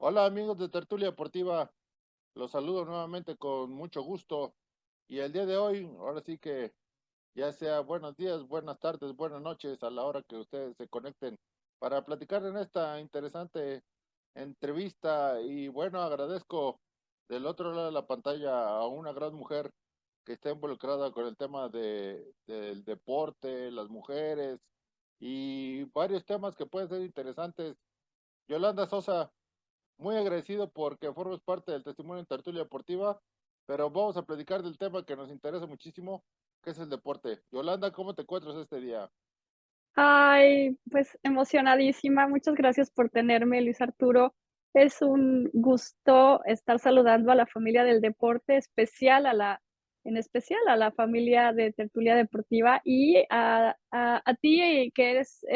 Hola amigos de Tertulia Deportiva, los saludo nuevamente con mucho gusto y el día de hoy, ahora sí que ya sea buenos días, buenas tardes, buenas noches a la hora que ustedes se conecten para platicar en esta interesante entrevista y bueno, agradezco del otro lado de la pantalla a una gran mujer que está involucrada con el tema del deporte, las mujeres y varios temas que pueden ser interesantes. Yolanda Sosa, muy agradecido porque formes parte del testimonio en Tertulia Deportiva, pero vamos a platicar del tema que nos interesa muchísimo, que es el deporte. Yolanda, ¿cómo te encuentras este día? Ay, pues emocionadísima. Muchas gracias por tenerme, Luis Arturo. Es un gusto estar saludando a la familia del deporte, en especial a la familia de Tertulia Deportiva y a ti que eres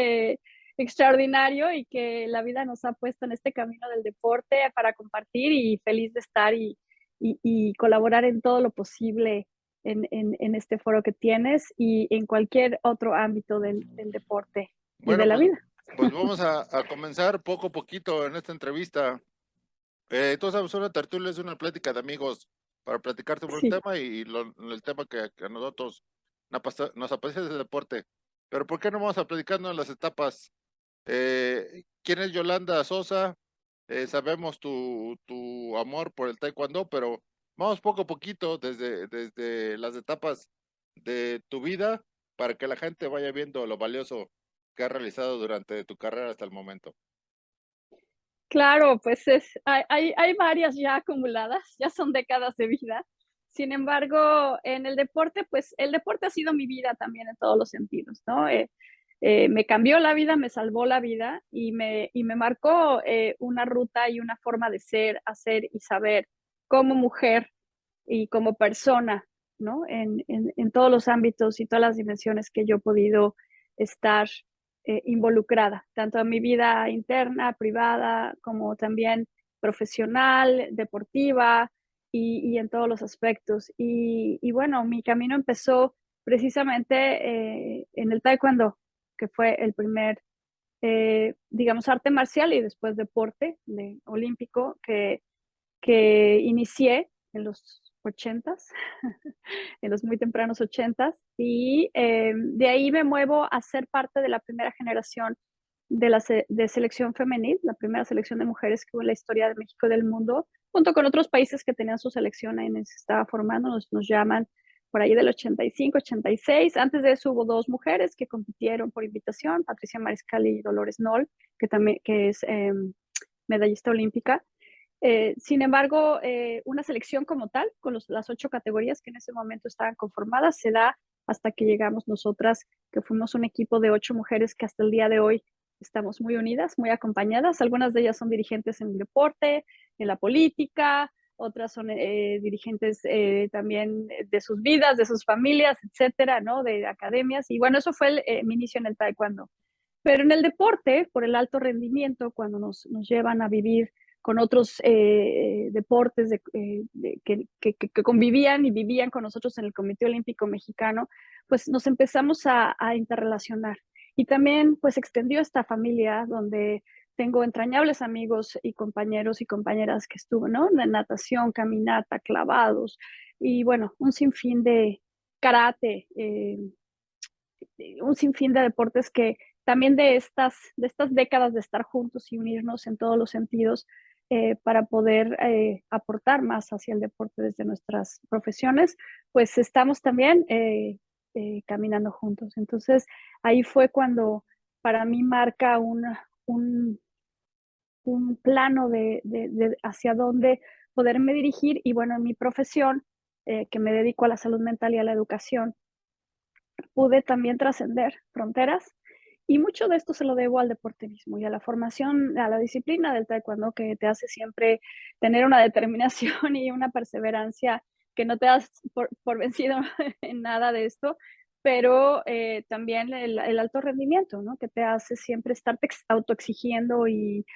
extraordinario y que la vida nos ha puesto en este camino del deporte para compartir y feliz de estar y colaborar en todo lo posible en este foro que tienes y en cualquier otro ámbito del deporte y de Bueno, la pues, vida. pues vamos a comenzar poco a poquito en esta entrevista. Tú sabes, una tertulia es una plática de amigos para platicar sobre un Sí, tema y el tema que a nosotros nos apasiona es el deporte. Pero ¿por qué no vamos a platicarnos en las etapas? ¿Quién es Yolanda Sosa? Sabemos tu amor por el taekwondo, pero vamos poco a poquito desde las etapas de tu vida para que la gente vaya viendo lo valioso que has realizado durante tu carrera hasta el momento. claro, pues hay varias ya acumuladas, ya son décadas de vida. Sin embargo, en el deporte, pues el deporte ha sido mi vida también en todos los sentidos, ¿no? Me cambió la vida, me salvó la vida y me marcó una ruta y una forma de ser, hacer y saber como mujer y como persona, ¿no? En todos los ámbitos y todas las dimensiones que yo he podido estar involucrada, tanto en mi vida interna, privada, como también profesional, deportiva y en todos los aspectos. Y bueno, mi camino empezó precisamente en el taekwondo, que fue el primer, digamos, arte marcial y después deporte olímpico que inicié en los ochentas, en los muy tempranos ochentas, y de ahí me muevo a ser parte de la primera generación de selección femenil, la primera selección de mujeres que hubo en la historia de México y del mundo, junto con otros países que tenían su selección ahí se estaba formando, nos llaman por ahí del 85, 86. Antes de eso hubo dos mujeres que compitieron por invitación, Patricia Mariscal y Dolores Noll, que es medallista olímpica. Sin embargo, una selección como tal, con las 8 categorías que en ese momento estaban conformadas, se da hasta que llegamos nosotras, que fuimos un equipo de 8 mujeres que hasta el día de hoy estamos muy unidas, muy acompañadas. Algunas de ellas son dirigentes en el deporte, en la política, otras son dirigentes también de sus vidas, de sus familias, etcétera, ¿no? De academias. Y bueno, eso fue mi inicio en el taekwondo. Pero en el deporte, por el alto rendimiento, cuando nos llevan a vivir con otros deportes que convivían y vivían con nosotros en el Comité Olímpico Mexicano, pues nos empezamos a interrelacionar. Y también pues extendió esta familia donde tengo entrañables amigos y compañeros y compañeras que estuvo, ¿no? De natación, caminata, clavados y bueno, un sinfín de karate, un sinfín de deportes que también de estas décadas de estar juntos y unirnos en todos los sentidos para poder aportar más hacia el deporte desde nuestras profesiones, pues estamos también caminando juntos. Entonces, ahí fue cuando para mí marca un, un plano de hacia dónde poderme dirigir y bueno, en mi profesión, que me dedico a la salud mental y a la educación, pude también trascender fronteras y mucho de esto se lo debo al deporte mismo y a la formación, a la disciplina del taekwondo que te hace siempre tener una determinación y una perseverancia que no te das por vencido en nada de esto, pero también el alto rendimiento, ¿no? Que te hace siempre estarte autoexigiendo y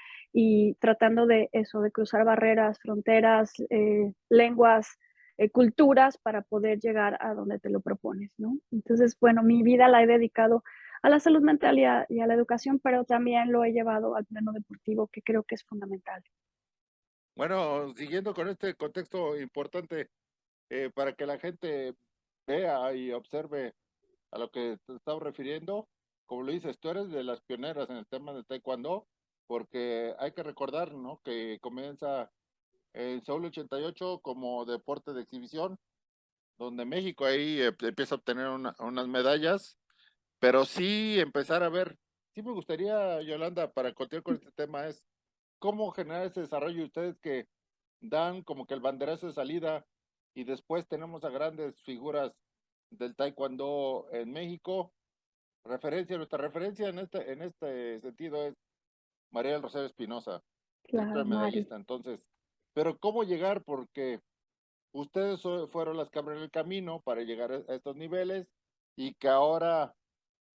tratando de eso, de cruzar barreras, fronteras, lenguas, culturas para poder llegar a donde te lo propones, ¿no? Entonces, bueno, mi vida la he dedicado a la salud mental y a la educación, pero también lo he llevado al plano deportivo, que creo que es fundamental. Bueno, siguiendo con este contexto importante, para que la gente vea y observe a lo que te estaba refiriendo, como lo dices, tú eres de las pioneras en el tema de taekwondo, porque hay que recordar, ¿no? Que comienza en Seúl 88 como deporte de exhibición, donde México ahí empieza a obtener unas medallas, pero sí empezar a ver, sí me gustaría, Yolanda, para continuar con este tema, es cómo generar ese desarrollo. Ustedes que dan como que el banderazo de salida y después tenemos a grandes figuras del taekwondo en México. Nuestra referencia en este sentido es María del Rosario Espinosa, triple Claro, Mari. medallista. Entonces, pero ¿cómo llegar? Porque ustedes fueron las que abrieron el camino para llegar a estos niveles y que ahora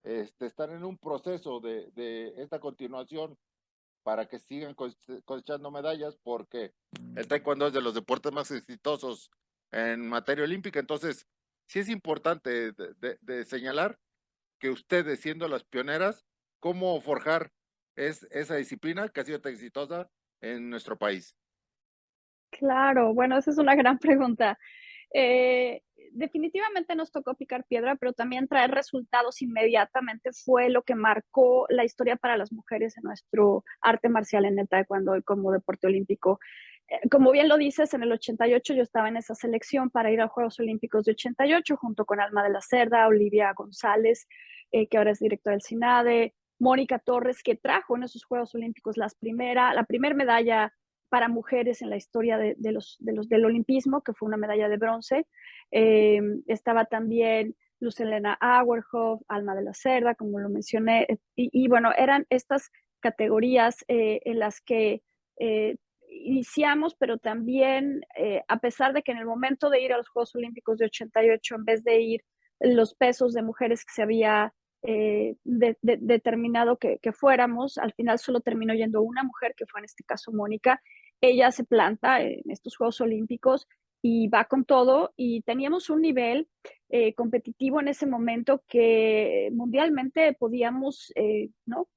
están en un proceso de esta continuación para que sigan cosechando medallas, porque el taekwondo es de los deportes más exitosos en materia olímpica. Entonces, sí es importante de señalar que ustedes, siendo las pioneras, cómo forjar esa disciplina que ha sido tan exitosa en nuestro país. Claro, bueno, esa es una gran pregunta. Eh, Definitivamente nos tocó picar piedra, pero también traer resultados inmediatamente fue lo que marcó la historia para las mujeres en nuestro arte marcial en el taekwondo y como deporte olímpico. Como bien lo dices, en el 88 yo estaba en esa selección para ir a Juegos Olímpicos de 88 junto con Alma de la Cerda, Olivia González, que ahora es directora del CINADE, Mónica Torres, que trajo en esos Juegos Olímpicos la primera medalla para mujeres en la historia del olimpismo, que fue una medalla de bronce. Estaba también Luz Helena Auerhoff, Alma de la Cerda, como lo mencioné, y bueno, eran estas categorías en las que iniciamos, pero también, a pesar de que en el momento de ir a los Juegos Olímpicos de 88, en vez de ir los pesos de mujeres que se había determinado que fuéramos, al final solo terminó yendo una mujer, que fue en este caso Mónica. Ella se planta en estos Juegos Olímpicos y va con todo, y teníamos un nivel competitivo en ese momento que mundialmente podíamos ¿no?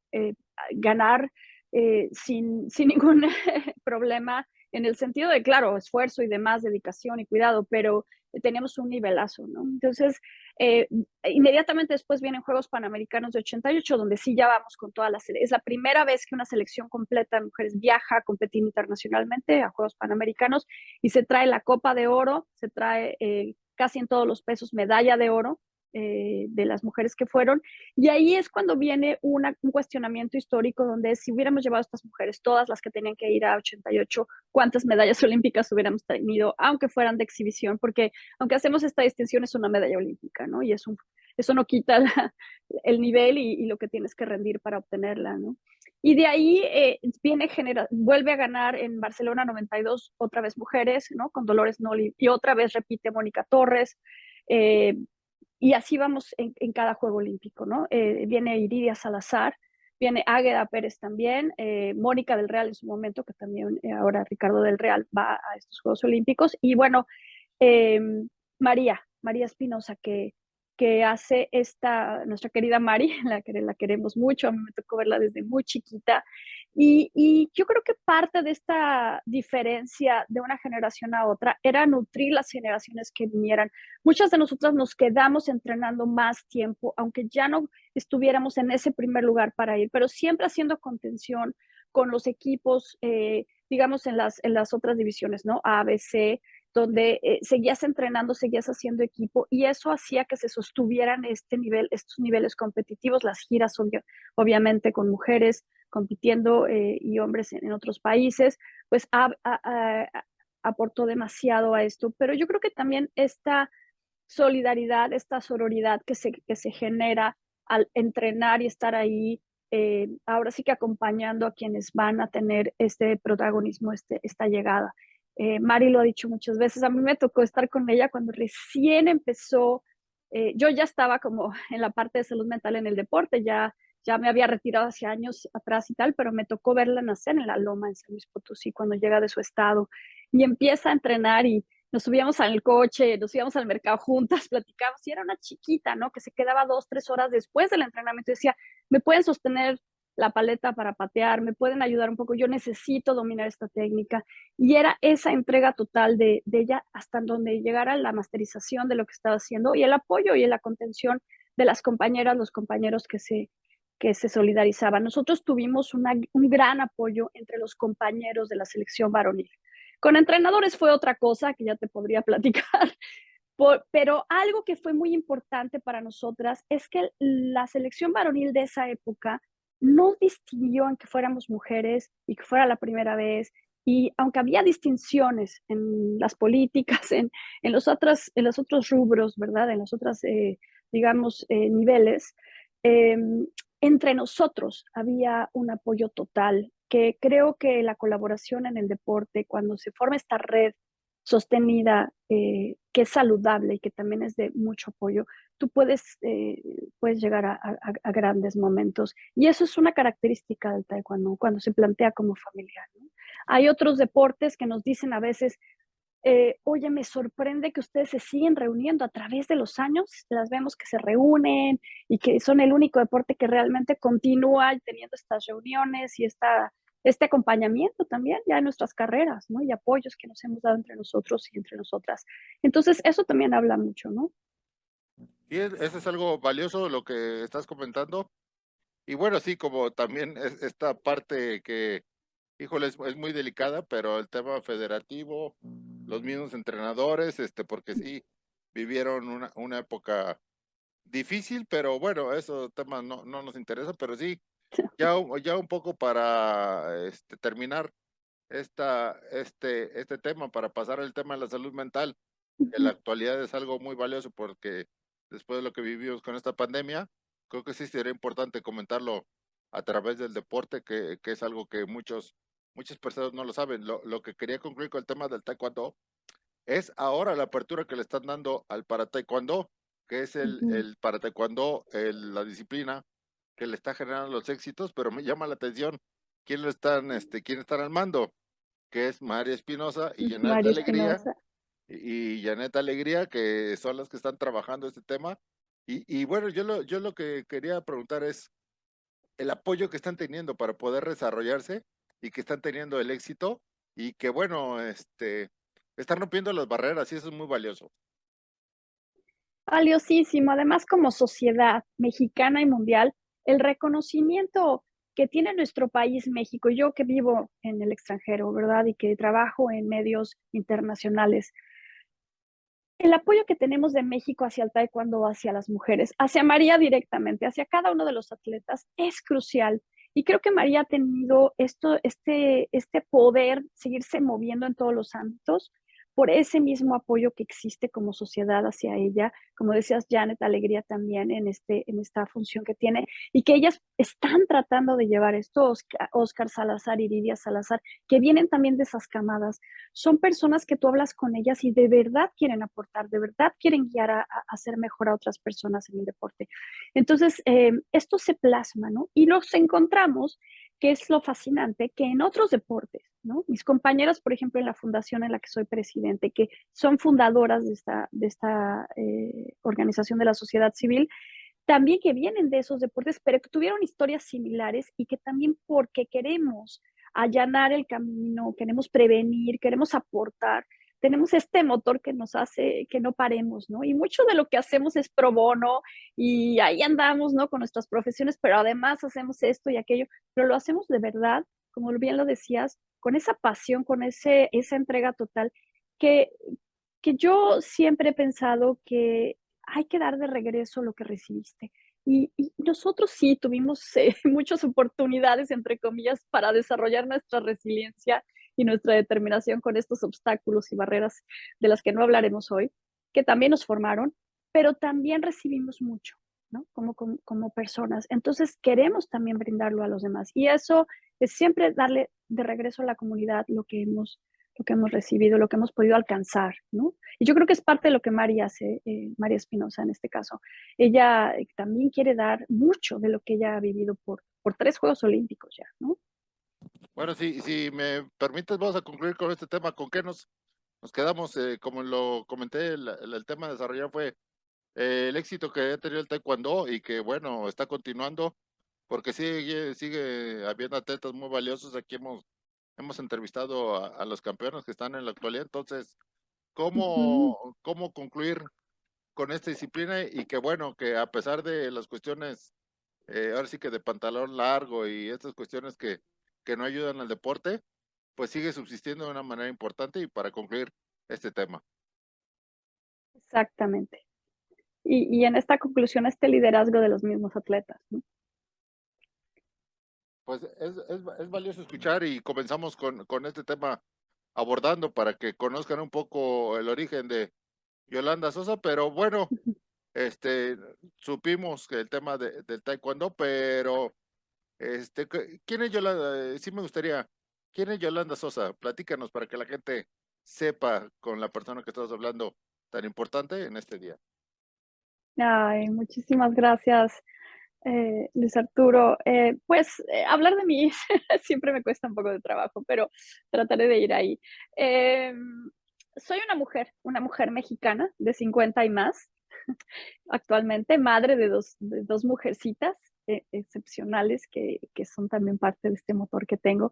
Ganar sin ningún problema, en el sentido de, claro, esfuerzo y demás, dedicación y cuidado, pero teníamos un nivelazo, ¿no? Entonces, inmediatamente después vienen Juegos Panamericanos de 88, donde sí ya vamos con toda la selección. Es la primera vez que una selección completa de mujeres viaja a competir internacionalmente a Juegos Panamericanos, y se trae la Copa de Oro, se trae casi en todos los pesos medalla de oro de las mujeres que fueron. Y ahí es cuando viene un cuestionamiento histórico, donde si hubiéramos llevado a estas mujeres, todas las que tenían que ir a 88, ¿cuántas medallas olímpicas hubiéramos tenido, aunque fueran de exhibición? Porque aunque hacemos esta distinción, es una medalla olímpica, ¿no? Y eso no quita el nivel y lo que tienes que rendir para obtenerla, ¿no? Y de ahí vuelve a ganar en Barcelona 92, otra vez mujeres, ¿no? Con Dolores Noli, y otra vez repite Mónica Torres. Eh, y así vamos en cada Juego Olímpico, ¿no? Viene Iridia Salazar, viene Águeda Pérez también, Mónica del Real en su momento, que también ahora Ricardo del Real va a estos Juegos Olímpicos, y bueno, eh, María Espinosa, que hace nuestra querida Mari, la queremos mucho, a mí me tocó verla desde muy chiquita, y yo creo que parte de esta diferencia de una generación a otra era nutrir las generaciones que vinieran. Muchas de nosotras nos quedamos entrenando más tiempo, aunque ya no estuviéramos en ese primer lugar para ir, pero siempre haciendo contención con los equipos, digamos, en las otras divisiones, ¿no? A, B, C, donde seguías entrenando, seguías haciendo equipo, y eso hacía que se sostuvieran estos niveles competitivos, las giras obviamente con mujeres compitiendo y hombres en otros países, pues aportó demasiado a esto. Pero yo creo que también esta solidaridad, esta sororidad que se genera al entrenar y estar ahí, ahora sí que acompañando a quienes van a tener este protagonismo, esta llegada. Mari lo ha dicho muchas veces, a mí me tocó estar con ella cuando recién empezó. Yo ya estaba como en la parte de salud mental en el deporte, ya me había retirado hace años atrás y tal, pero me tocó verla nacer en la Loma, en San Luis Potosí, cuando llega de su estado y empieza a entrenar, y nos subíamos al coche, nos íbamos al mercado juntas, platicábamos, y era una chiquita, ¿no? Que se quedaba 2, 3 horas después del entrenamiento y decía, ¿me pueden sostener la paleta para patear, me pueden ayudar un poco, yo necesito dominar esta técnica. Y era esa entrega total de ella hasta donde llegara la masterización de lo que estaba haciendo y el apoyo y la contención de las compañeras, los compañeros que se solidarizaban. Nosotros tuvimos un gran apoyo entre los compañeros de la selección varonil. Con entrenadores fue otra cosa que ya te podría platicar, pero algo que fue muy importante para nosotras es que la selección varonil de esa época no distinguió en que fuéramos mujeres y que fuera la primera vez. Y aunque había distinciones en las políticas, en los otros rubros, ¿verdad? En los otros, digamos, niveles, eh, entre nosotros había un apoyo total, que creo que la colaboración en el deporte, cuando se forma esta red sostenida, que es saludable y que también es de mucho apoyo, tú puedes llegar a grandes momentos. Y eso es una característica del taekwondo, cuando se plantea como familiar, ¿no? Hay otros deportes que nos dicen a veces, oye, me sorprende que ustedes se siguen reuniendo a través de los años, las vemos que se reúnen y que son el único deporte que realmente continúa teniendo estas reuniones y este acompañamiento también ya en nuestras carreras, ¿no? Y apoyos que nos hemos dado entre nosotros y entre nosotras. Entonces, eso también habla mucho, ¿no? Y eso es algo valioso lo que estás comentando. Y bueno, sí, como también esta parte que, híjole, es muy delicada, pero el tema federativo, los mismos entrenadores, porque sí, vivieron una época difícil, pero bueno, esos temas no nos interesan, pero sí, ya un poco para terminar este tema, para pasar al tema de la salud mental, en la Ujú, actualidad es algo muy valioso porque después de lo que vivimos con esta pandemia, creo que sí sería importante comentarlo a través del deporte, que es algo que muchas personas no lo saben. Lo que quería concluir con el tema del taekwondo es ahora la apertura que le están dando al para taekwondo, que es ujú. el para taekwondo, la disciplina que le está generando los éxitos, pero me llama la atención quién están al mando, que es María Espinosa y Janet María Alegría, Espinosa. y Janet Alegría, que son las que están trabajando este tema. Y bueno, yo lo que quería preguntar es el apoyo que están teniendo para poder desarrollarse y que están teniendo el éxito y que bueno, están rompiendo las barreras y eso es muy valioso. Valiosísimo. Además, como sociedad mexicana y mundial, el reconocimiento que tiene nuestro país, México, yo que vivo en el extranjero, ¿verdad? Y que trabajo en medios internacionales, el apoyo que tenemos de México hacia el taekwondo, hacia las mujeres, hacia María directamente, hacia cada uno de los atletas, es crucial. Y creo que María ha tenido este poder seguirse moviendo en todos los ámbitos por ese mismo apoyo que existe como sociedad hacia ella, como decías, Janet Alegría también en esta función que tiene, y que ellas están tratando de llevar esto, Oscar Salazar, Iridia Salazar, que vienen también de esas camadas, son personas que tú hablas con ellas y de verdad quieren aportar, de verdad quieren guiar a hacer mejor a otras personas en el deporte. Entonces, esto se plasma, ¿no? Y los encontramos, que es lo fascinante, que en otros deportes, ¿no? Mis compañeras, por ejemplo, en la fundación en la que soy presidente, que son fundadoras de esta organización de la sociedad civil, también que vienen de esos deportes, pero que tuvieron historias similares y que también porque queremos allanar el camino, queremos prevenir, queremos aportar, tenemos este motor que nos hace que no paremos, ¿no? Y mucho de lo que hacemos es pro bono y ahí andamos, ¿no? Con nuestras profesiones, pero además hacemos esto y aquello, pero lo hacemos de verdad, como bien lo decías, con esa pasión, con esa entrega total, que, que yo siempre he pensado que hay que dar de regreso lo que recibiste. Y nosotros sí tuvimos muchas oportunidades, entre comillas, para desarrollar nuestra resiliencia y nuestra determinación con estos obstáculos y barreras de las que no hablaremos hoy, que también nos formaron, pero también recibimos mucho, ¿no? Como personas. Entonces queremos también brindarlo a los demás. Y eso es siempre darle de regreso a la comunidad lo que hemos recibido, lo que hemos podido alcanzar, ¿no? Y yo creo que es parte de lo que María hace, María Espinosa en este caso. Ella también quiere dar mucho de lo que ella ha vivido por 3 Juegos Olímpicos ya, ¿no? Bueno, si me permites, vamos a concluir con este tema. ¿Con qué nos quedamos? Como lo comenté, el tema de desarrollar fue el éxito que ha tenido el taekwondo y que, bueno, está continuando porque sigue habiendo atletas muy valiosos. Aquí hemos entrevistado a los campeones que están en la actualidad. Entonces, Ujú. ¿cómo concluir con esta disciplina? Y que bueno, que a pesar de las cuestiones, ahora sí que de pantalón largo y estas cuestiones que no ayudan al deporte, pues sigue subsistiendo de una manera importante. Y para concluir este tema, Exactamente. Y en esta conclusión, este liderazgo de los mismos atletas, ¿no? pues es valioso escuchar, y comenzamos con este tema abordando para que conozcan un poco el origen de Yolanda Sosa. Pero bueno, Ujú. supimos que el tema del taekwondo, pero ¿quién es Yolanda? Sí me gustaría, ¿quién es Yolanda Sosa? Platícanos para que la gente sepa con la persona que estamos hablando tan importante en este día. Ay, muchísimas gracias, Luis Arturo. Pues, hablar de mí siempre me cuesta un poco de trabajo, pero trataré de ir ahí. Soy una mujer mexicana de 50 y más, actualmente madre de 2 mujercitas, excepcionales que son también parte de este motor que tengo,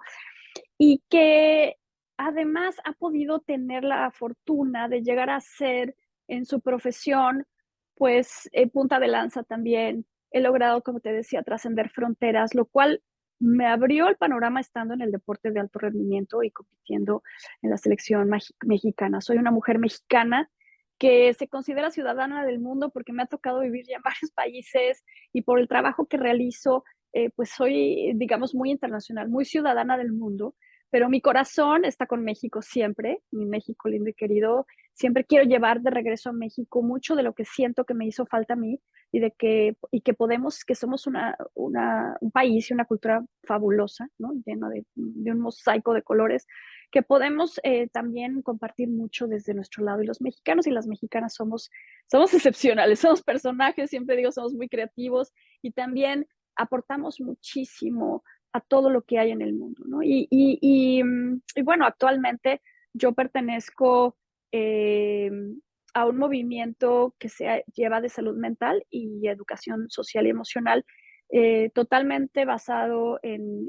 y que además ha podido tener la fortuna de llegar a ser en su profesión, pues, punta de lanza también. He logrado, como te decía, trascender fronteras, lo cual me abrió el panorama estando en el deporte de alto rendimiento y compitiendo en la selección mexicana. Soy una mujer mexicana que se considera ciudadana del mundo porque me ha tocado vivir ya en varios países y por el trabajo que realizo, pues soy, digamos, muy internacional, muy ciudadana del mundo, pero mi corazón está con México siempre, mi México lindo y querido. Siempre quiero llevar de regreso a México mucho de lo que siento que me hizo falta a mí y que podemos, que somos un país y una cultura fabulosa, ¿no? Lleno de un mosaico de colores que podemos también compartir mucho desde nuestro lado. Y los mexicanos y las mexicanas somos excepcionales, somos personajes, siempre digo, somos muy creativos y también aportamos muchísimo a todo lo que hay en el mundo, ¿no? Y bueno, actualmente yo pertenezco eh, a un movimiento que se lleva de salud mental y educación social y emocional, totalmente basado en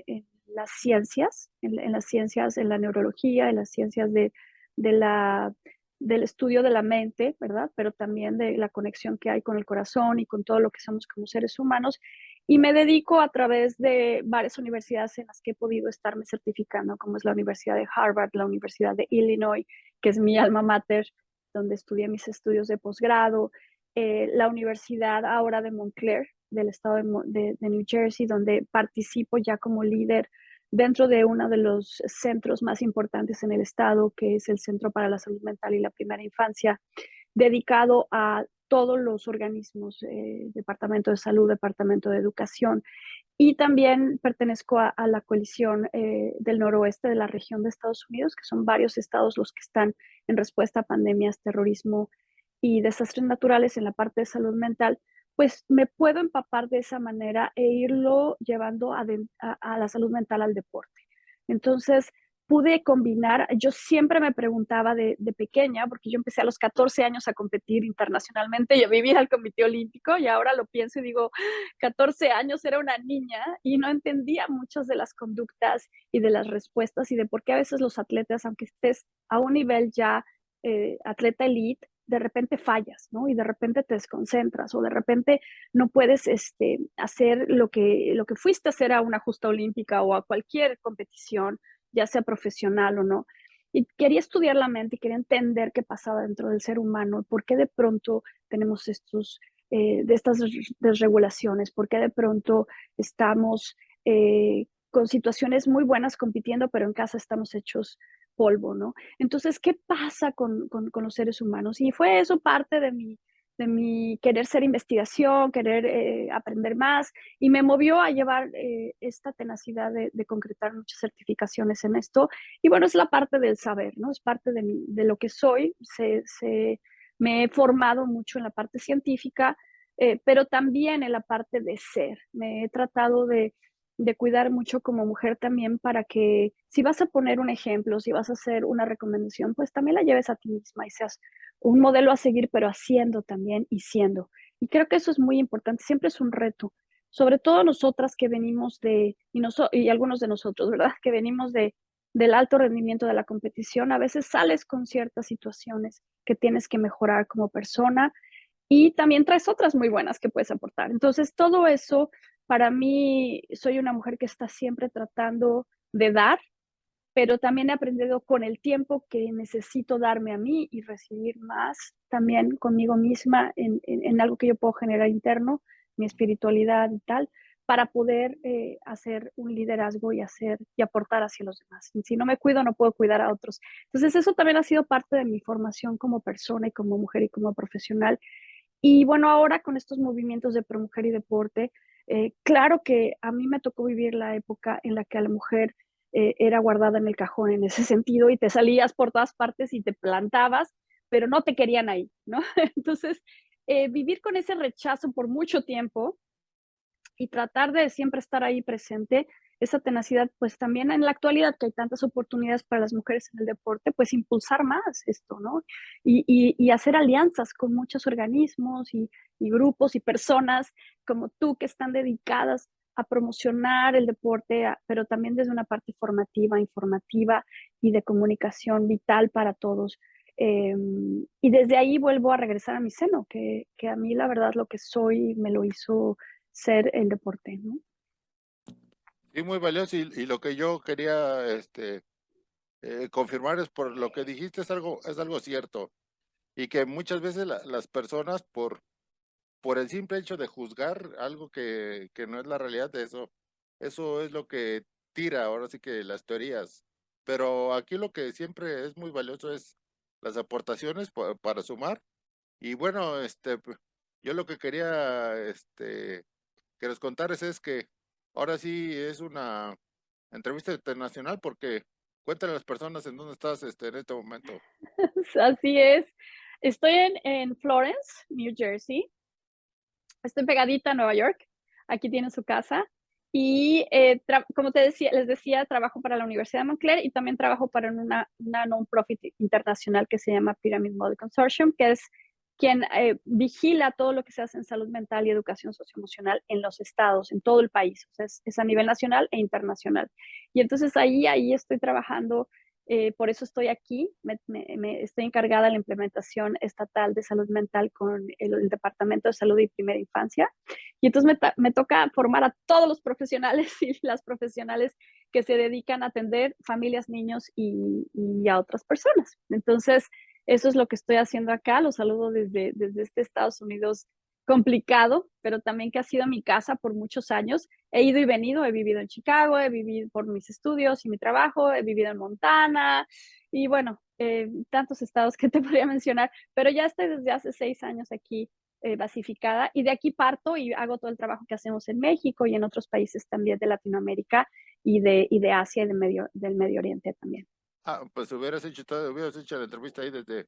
las ciencias, en las ciencias, en la neurología, en las ciencias de la, del estudio de la mente, ¿verdad? Pero también de la conexión que hay con el corazón y con todo lo que somos como seres humanos. Y me dedico a través de varias universidades en las que he podido estarme certificando, como es la Universidad de Harvard, la Universidad de Illinois, que es mi alma mater, donde estudié mis estudios de posgrado, la Universidad ahora de Montclair, del estado de New Jersey, donde participo ya como líder dentro de uno de los centros más importantes en el estado, que es el Centro para la Salud Mental y la Primera Infancia, dedicado a todos los organismos, Departamento de Salud, Departamento de Educación, y también pertenezco a la coalición del noroeste de la región de Estados Unidos, que son varios estados los que están en respuesta a pandemias, terrorismo y desastres naturales en la parte de salud mental. Pues me puedo empapar de esa manera e irlo llevando a la salud mental al deporte. Entonces, pude combinar, yo siempre me preguntaba de pequeña, porque yo empecé a los 14 años a competir internacionalmente y a vivir al Comité Olímpico, y ahora lo pienso y digo, 14 años era una niña y no entendía muchas de las conductas y de las respuestas y de por qué a veces los atletas, aunque estés a un nivel ya atleta elite, de repente fallas, ¿no? Y de repente te desconcentras o de repente no puedes hacer lo que fuiste a hacer a una justa olímpica o a cualquier competición, ya sea profesional o no. Y quería estudiar la mente y quería entender qué pasaba dentro del ser humano, por qué de pronto tenemos de estas desregulaciones, por qué de pronto estamos con situaciones muy buenas compitiendo, pero en casa estamos hechos polvo, ¿no? Entonces, ¿qué pasa con los seres humanos? Y fue eso parte de mi querer ser investigación, querer aprender más, y me movió a llevar esta tenacidad de concretar muchas certificaciones en esto. Y bueno, es la parte del saber, ¿no? Es parte de lo que soy. Me he formado mucho en la parte científica, pero también en la parte de ser. Me he tratado de cuidar mucho como mujer también para que si vas a poner un ejemplo, si vas a hacer una recomendación, pues también la lleves a ti misma y seas un modelo a seguir, pero haciendo también y siendo. Y creo que eso es muy importante, siempre es un reto, sobre todo nosotras que venimos y algunos de nosotros, ¿verdad? Que venimos del alto rendimiento de la competición, a veces sales con ciertas situaciones que tienes que mejorar como persona y también traes otras muy buenas que puedes aportar. Entonces, todo eso, para mí, soy una mujer que está siempre tratando de dar, pero también he aprendido con el tiempo que necesito darme a mí y recibir más también conmigo misma en algo que yo puedo generar interno, mi espiritualidad y tal, para poder hacer un liderazgo y aportar hacia los demás. Y si no me cuido, no puedo cuidar a otros. Entonces, eso también ha sido parte de mi formación como persona y como mujer y como profesional. Y bueno, ahora con estos movimientos de promujer y deporte, claro que a mí me tocó vivir la época en la que a la mujer era guardada en el cajón en ese sentido y te salías por todas partes y te plantabas, pero no te querían ahí, ¿no? Entonces, vivir con ese rechazo por mucho tiempo y tratar de siempre estar ahí presente, esa tenacidad, pues también en la actualidad que hay tantas oportunidades para las mujeres en el deporte, pues impulsar más esto, ¿no? Y hacer alianzas con muchos organismos y grupos y personas como tú que están dedicadas a promocionar el deporte, pero también desde una parte formativa, informativa y de comunicación vital para todos. Y desde ahí vuelvo a regresar a mi seno, que a mí la verdad lo que soy me lo hizo ser el deporte, ¿no? Sí, muy valioso y lo que yo quería confirmar es por lo que dijiste es algo cierto y que muchas veces las personas por el simple hecho de juzgar algo que no es la realidad de eso es lo que tira ahora sí que las teorías. Pero aquí lo que siempre es muy valioso es las aportaciones para sumar. Y bueno, yo lo que quería que nos contaras es que ahora sí es una entrevista internacional porque cuéntale a las personas en dónde estás en este momento. Así es. Estoy en Florence, New Jersey. Estoy pegadita a Nueva York. Aquí tiene su casa. Y como les decía, trabajo para la Universidad de Montclair y también trabajo para una non-profit internacional que se llama Pyramid Model Consortium, que es quien vigila todo lo que se hace en salud mental y educación socioemocional en los estados, en todo el país. O sea, es a nivel nacional e internacional. Y entonces ahí estoy trabajando, por eso estoy aquí, estoy encargada de la implementación estatal de salud mental con el Departamento de Salud y Primera Infancia. Y entonces me toca formar a todos los profesionales y las profesionales que se dedican a atender familias, niños y a otras personas. Entonces, eso es lo que estoy haciendo acá. Los saludo desde este Estados Unidos complicado, pero también que ha sido mi casa por muchos años. He ido y venido, he vivido en Chicago, he vivido por mis estudios y mi trabajo, he vivido en Montana y bueno, tantos estados que te podría mencionar, pero ya estoy desde hace 6 años aquí basificada y de aquí parto y hago todo el trabajo que hacemos en México y en otros países también de Latinoamérica y de Asia y del Medio Oriente también. Ah, pues hubieras hecho la entrevista ahí desde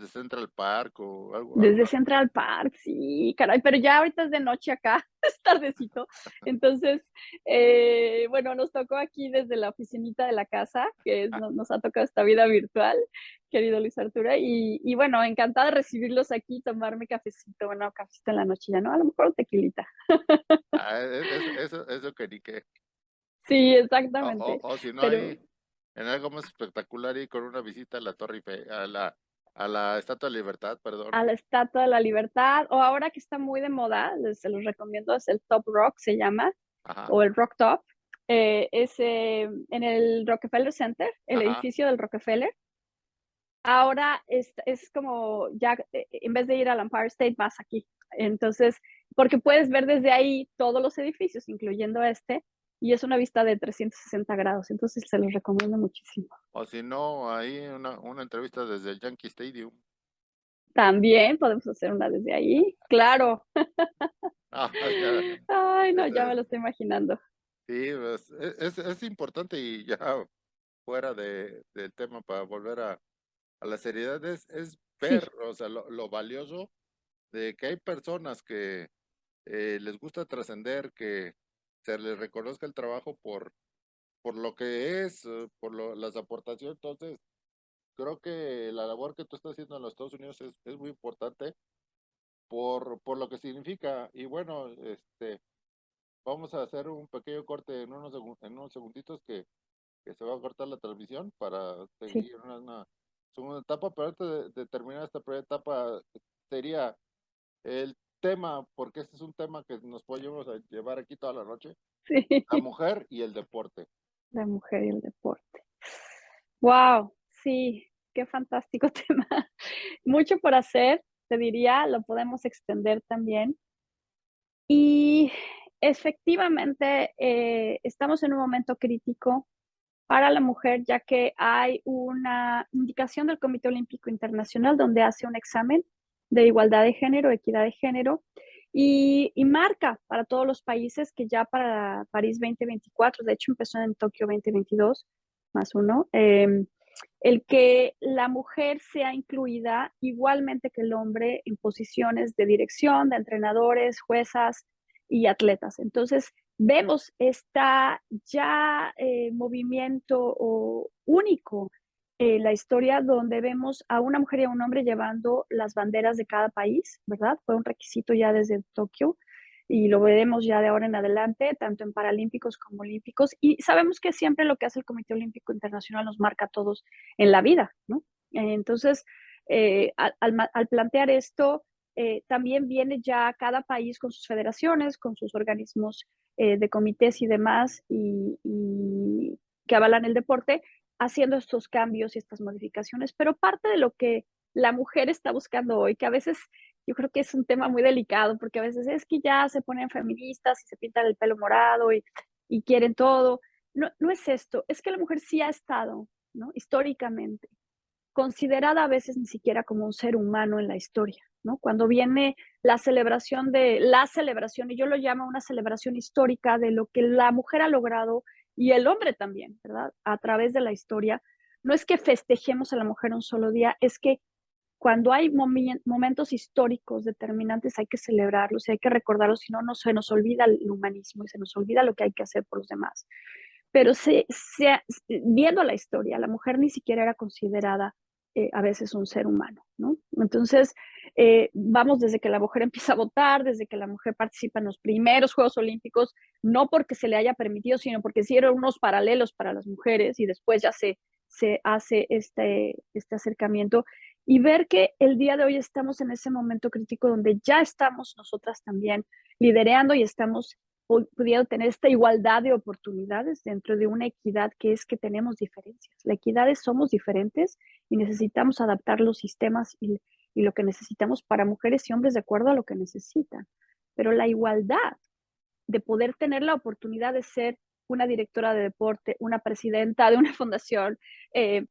Central Park o algo. Desde Central Park, sí, caray, pero ya ahorita es de noche acá, es tardecito. Entonces, bueno, nos tocó aquí desde la oficinita de la casa, nos ha tocado esta vida virtual, querido Luis Arturo, y bueno, encantada de recibirlos aquí, tomarme cafecito, bueno, cafecito en la noche ya, ¿no? A lo mejor un tequilita. Eso que ni qué. Sí, O, exactamente, o si no pero hay en algo más espectacular y con una visita a la Torre Eiffel, a la Estatua de Libertad, perdón. a la Estatua de la Libertad, o ahora que está muy de moda, se los recomiendo, es el Top Rock, se llama, Ajá, o el Rock Top, es en el Rockefeller Center, el ajá. edificio del Rockefeller. Ahora es como ya, en vez de ir al Empire State, vas aquí. Entonces, porque puedes ver desde ahí todos los edificios, incluyendo este, y es una vista de 360 grados. Entonces, se los recomiendo muchísimo. O si no, ahí una entrevista desde el Yankee Stadium. También podemos hacer una desde ahí. Claro. Ah, ya, Ay, no, ya me este, lo estoy imaginando. sí, pues, es importante y ya fuera del tema para volver a la seriedad es Sí, ver, o sea, lo valioso de que hay personas que les gusta trascender, que se les reconozca el trabajo por lo que es, las aportaciones. Entonces, creo que la labor que tú estás haciendo en los Estados Unidos es muy importante por lo que significa. Y bueno, vamos a hacer un pequeño corte en en unos segunditos que se va a cortar la transmisión para Sí. seguir en una segunda etapa, pero antes de terminar esta primera etapa sería el tema, porque este es un tema que nos podemos llevar aquí toda la noche, Sí, la mujer y el deporte. la mujer y el deporte. Wow, sí, qué fantástico tema. Mucho por hacer, te diría, lo podemos extender también. Y efectivamente, estamos en un momento crítico para la mujer, ya que hay una indicación del Comité Olímpico Internacional donde hace un examen de igualdad de género, equidad de género, y marca para todos los países que ya para París 2024, de hecho empezó en Tokio 2022, más uno, el que la mujer sea incluida igualmente que el hombre en posiciones de dirección, de entrenadores, juezas y atletas. Entonces, vemos esta ya movimiento único en la historia donde vemos a una mujer y a un hombre llevando las banderas de cada país, ¿verdad? Fue un requisito ya desde Tokio y lo veremos ya de ahora en adelante, tanto en paralímpicos como olímpicos. Y sabemos que siempre lo que hace el Comité Olímpico Internacional nos marca a todos en la vida, ¿no? Entonces, al plantear esto, también viene ya cada país con sus federaciones, con sus organismos de comités y demás, y que avalan el deporte, haciendo estos cambios y estas modificaciones. Pero parte de lo que la mujer está buscando hoy, que a veces yo creo que es un tema muy delicado, porque a veces es que ya se ponen feministas y se pintan el pelo morado y quieren todo. No, no es esto, es que la mujer sí ha estado, ¿no? Históricamente considerada a veces ni siquiera como un ser humano en la historia, ¿no? Cuando viene la celebración, y yo lo llamo una celebración histórica de lo que la mujer ha logrado y el hombre también, ¿verdad? A través de la historia. No es que festejemos a la mujer un solo día, es que cuando hay momentos históricos determinantes hay que celebrarlos y hay que recordarlos, si no, no se nos olvida el humanismo y se nos olvida lo que hay que hacer por los demás. Pero viendo la historia, la mujer ni siquiera era considerada a veces un ser humano, ¿no? Entonces, vamos desde que la mujer empieza a votar, desde que la mujer participa en los primeros Juegos Olímpicos, no porque se le haya permitido, sino porque sí eran unos paralelos para las mujeres y después ya se hace este acercamiento y ver que el día de hoy estamos en ese momento crítico donde ya estamos nosotras también liderando y estamos pudiendo tener esta igualdad de oportunidades dentro de una equidad que es que tenemos diferencias. La equidad es somos diferentes y necesitamos adaptar los sistemas y lo que necesitamos para mujeres y hombres de acuerdo a lo que necesitan. Pero la igualdad de poder tener la oportunidad de ser una directora de deporte, una presidenta de una fundación, eh,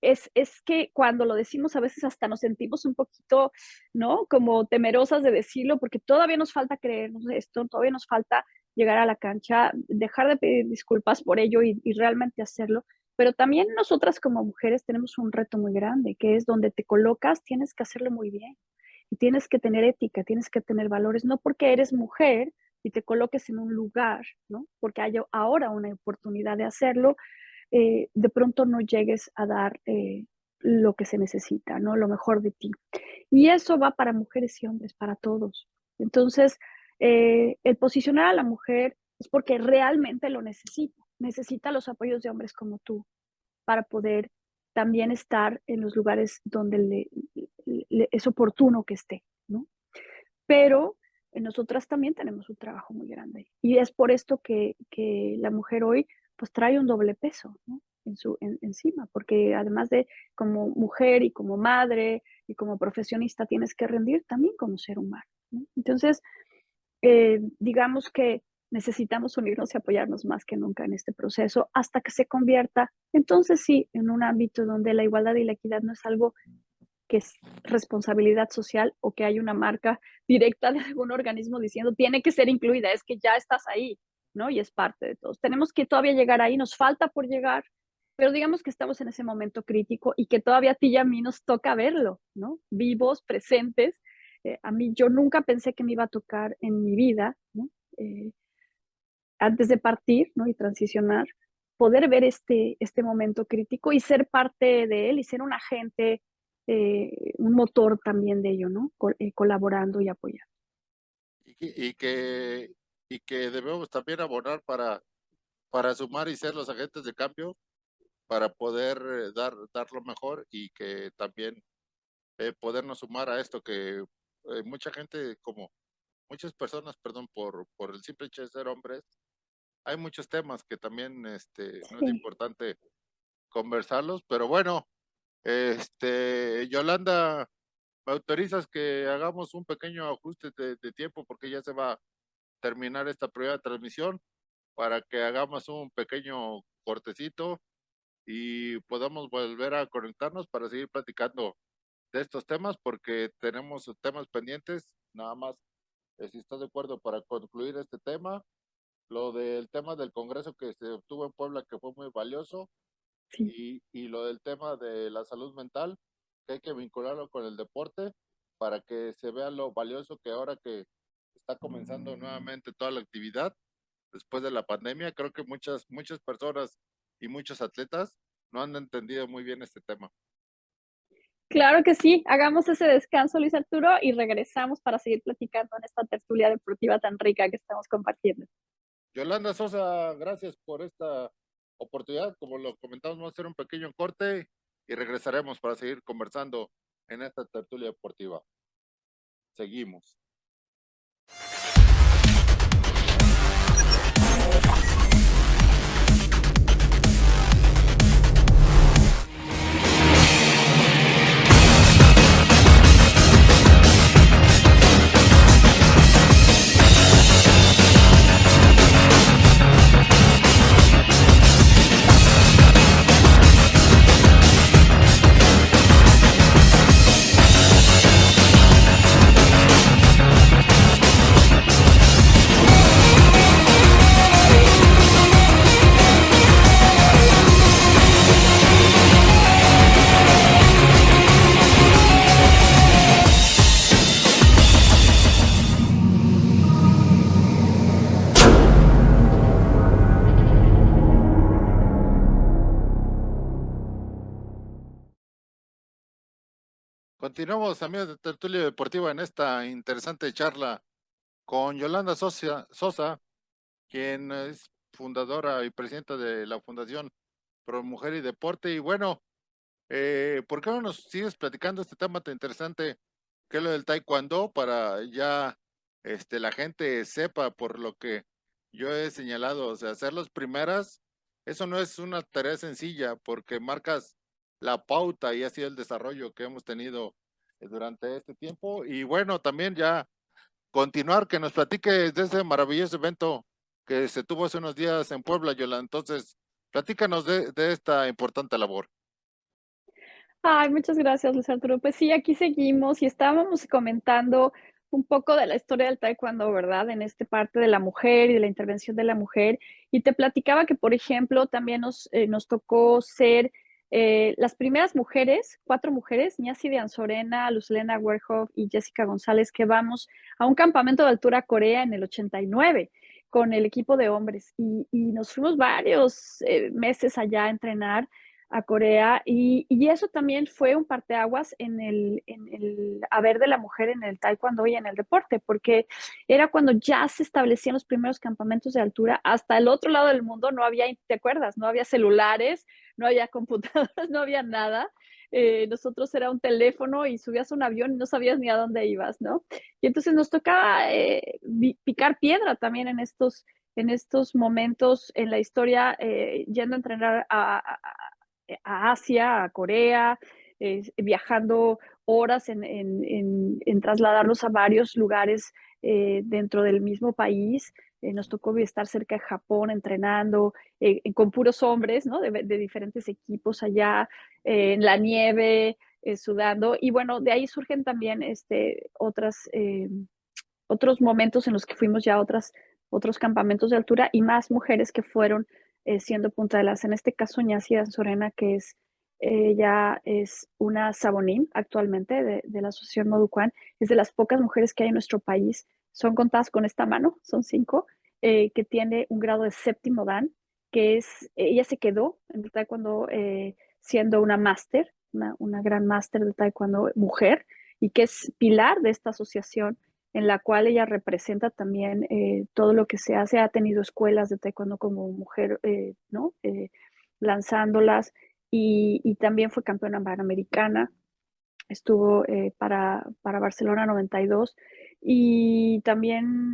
es que cuando lo decimos a veces hasta nos sentimos un poquito, ¿no? Como temerosas de decirlo, porque todavía nos falta creernos esto, todavía nos falta llegar a la cancha, dejar de pedir disculpas por ello y realmente hacerlo. Pero también nosotras como mujeres tenemos un reto muy grande, que es donde te colocas, tienes que hacerlo muy bien. Y tienes que tener ética, tienes que tener valores, no porque eres mujer y te coloques en un lugar, ¿no? Porque hay ahora una oportunidad de hacerlo, de pronto no llegues a dar lo que se necesita, ¿no? Lo mejor de ti. Y eso va para mujeres y hombres, para todos. Entonces, el posicionar a la mujer es porque realmente lo necesita. Necesita los apoyos de hombres como tú para poder también estar en los lugares donde es oportuno que esté, ¿no? Pero nosotras también tenemos un trabajo muy grande. Y es por esto que la mujer hoy pues trae un doble peso, ¿no? Encima, porque además de como mujer y como madre y como profesionista tienes que rendir también como ser humano, ¿no? Entonces, digamos que necesitamos unirnos y apoyarnos más que nunca en este proceso hasta que se convierta, entonces sí, en un ámbito donde la igualdad y la equidad no es algo que es responsabilidad social o que hay una marca directa de algún organismo diciendo tiene que ser incluida, es que ya estás ahí, ¿no? Y es parte de todos. Tenemos que todavía llegar ahí, nos falta por llegar, pero digamos que estamos en ese momento crítico y que todavía a ti y a mí nos toca verlo, ¿no? Vivos, presentes. A mí yo nunca pensé que me iba a tocar en mi vida, ¿no? Eh, Antes de partir, ¿no? Y transicionar, poder ver este momento crítico y ser parte de él y ser un agente, un motor también de ello, ¿no? Colaborando y apoyando. Y que y que debemos también abonar para sumar y ser los agentes de cambio para poder dar lo mejor y que también podernos sumar a esto que mucha gente, como muchas personas, perdón, por el simple hecho de ser hombres, hay muchos temas que también no es Sí. importante conversarlos, pero bueno, Yolanda, ¿me autorizas que hagamos un pequeño ajuste de tiempo porque ya se va a terminar esta prueba de transmisión para que hagamos un pequeño cortecito y podamos volver a conectarnos para seguir platicando de estos temas porque tenemos temas pendientes, nada más si estás de acuerdo para concluir este tema, lo del tema del Congreso que se obtuvo en Puebla que fue muy valioso Sí. y lo del tema de la salud mental que hay que vincularlo con el deporte para que se vea lo valioso que ahora que está comenzando nuevamente toda la actividad después de la pandemia, creo que muchas personas y muchos atletas no han entendido muy bien este tema. Claro que sí, hagamos ese descanso, Luis Arturo, y regresamos para seguir platicando en esta tertulia deportiva tan rica que estamos compartiendo. Yolanda Sosa, gracias por esta oportunidad. Como lo comentamos, vamos a hacer un pequeño corte y regresaremos para seguir conversando en esta tertulia deportiva. Seguimos. Continuamos, amigos de Tertulia Deportiva, en esta interesante charla con Yolanda Sosa, quien es fundadora y presidenta de la Fundación Pro Mujer y Deporte. Y bueno, ¿por qué no nos sigues platicando este tema tan interesante que es lo del taekwondo para ya la gente sepa por lo que yo he señalado? O sea, hacer las primeras, eso no es una tarea sencilla porque marcas la pauta y ha sido el desarrollo que hemos tenido durante este tiempo. Y bueno, también ya continuar, que nos platiques de ese maravilloso evento que se tuvo hace unos días en Puebla, Yolanda. Entonces, platícanos de esta importante labor. Ay, muchas gracias, Luis Arturo. Pues sí, aquí seguimos y estábamos comentando un poco de la historia del taekwondo, ¿verdad? En esta parte de la mujer y de la intervención de la mujer. Y te platicaba que, por ejemplo, también nos tocó ser las primeras mujeres, 4 mujeres, Ñasi de Anzorena, Luzlena Werhoff y Jessica González, que vamos a un campamento de altura a Corea en el 89 con el equipo de hombres. Y nos fuimos varios meses allá a entrenar a Corea y eso también fue un parteaguas en el haber de la mujer en el taekwondo y en el deporte, porque era cuando ya se establecían los primeros campamentos de altura hasta el otro lado del mundo, no había, ¿te acuerdas? No había celulares, no había computadoras, no había nada. Nosotros era un teléfono y subías a un avión y no sabías ni a dónde ibas, ¿no? Y entonces nos tocaba picar piedra también en estos momentos en la historia, yendo a entrenar a Asia, a Corea, viajando horas en trasladarnos a varios lugares dentro del mismo país. Nos tocó estar cerca de Japón entrenando con puros hombres, ¿no? De diferentes equipos allá, en la nieve, sudando. Y bueno, de ahí surgen también otros momentos en los que fuimos ya a otros campamentos de altura y más mujeres que fueron siendo punta de lanza. En este caso, Ñasia Sorena, que es ella es una sabonín actualmente de la Asociación Moducuán, es de las pocas mujeres que hay en nuestro país, son contadas con esta mano, son 5, que tiene un grado de séptimo dan, que es, ella se quedó en el taekwondo siendo una máster, una gran máster de taekwondo mujer, y que es pilar de esta asociación en la cual ella representa también todo lo que se hace. Ha tenido escuelas de taekwondo como mujer, ¿no? Lanzándolas, y también fue campeona panamericana. Estuvo para Barcelona 92 y también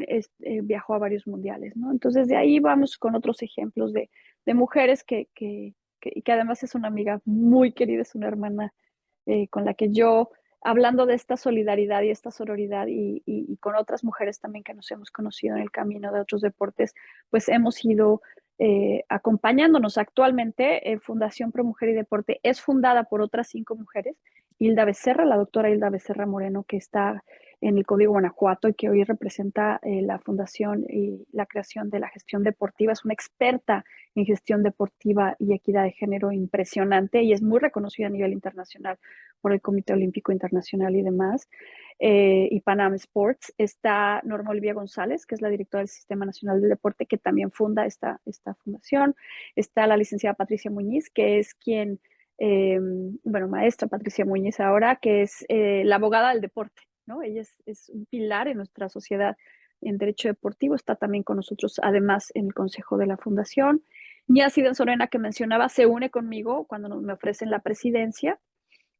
viajó a varios mundiales, ¿no? Entonces de ahí vamos con otros ejemplos de mujeres que además es una amiga muy querida, es una hermana con la que yo, hablando de esta solidaridad y esta sororidad y con otras mujeres también que nos hemos conocido en el camino de otros deportes, pues hemos ido acompañándonos. Actualmente, Fundación Pro Mujer y Deporte es fundada por otras 5 mujeres. Hilda Becerra, la doctora Hilda Becerra Moreno, que está en el Código Guanajuato y que hoy representa la fundación y la creación de la gestión deportiva. Es una experta en gestión deportiva y equidad de género impresionante y es muy reconocida a nivel internacional por el Comité Olímpico Internacional y demás. Y Panam Sports. Está Norma Olivia González, que es la directora del Sistema Nacional del Deporte, que también funda esta fundación. Está la licenciada Patricia Muñiz, que es quien, bueno, maestra Patricia Muñiz ahora, que es la abogada del deporte, ¿no? Ella es un pilar en nuestra sociedad en derecho deportivo, está también con nosotros, además, en el consejo de la fundación. Niasidel Sorena, que mencionaba, se une conmigo cuando me ofrecen la presidencia,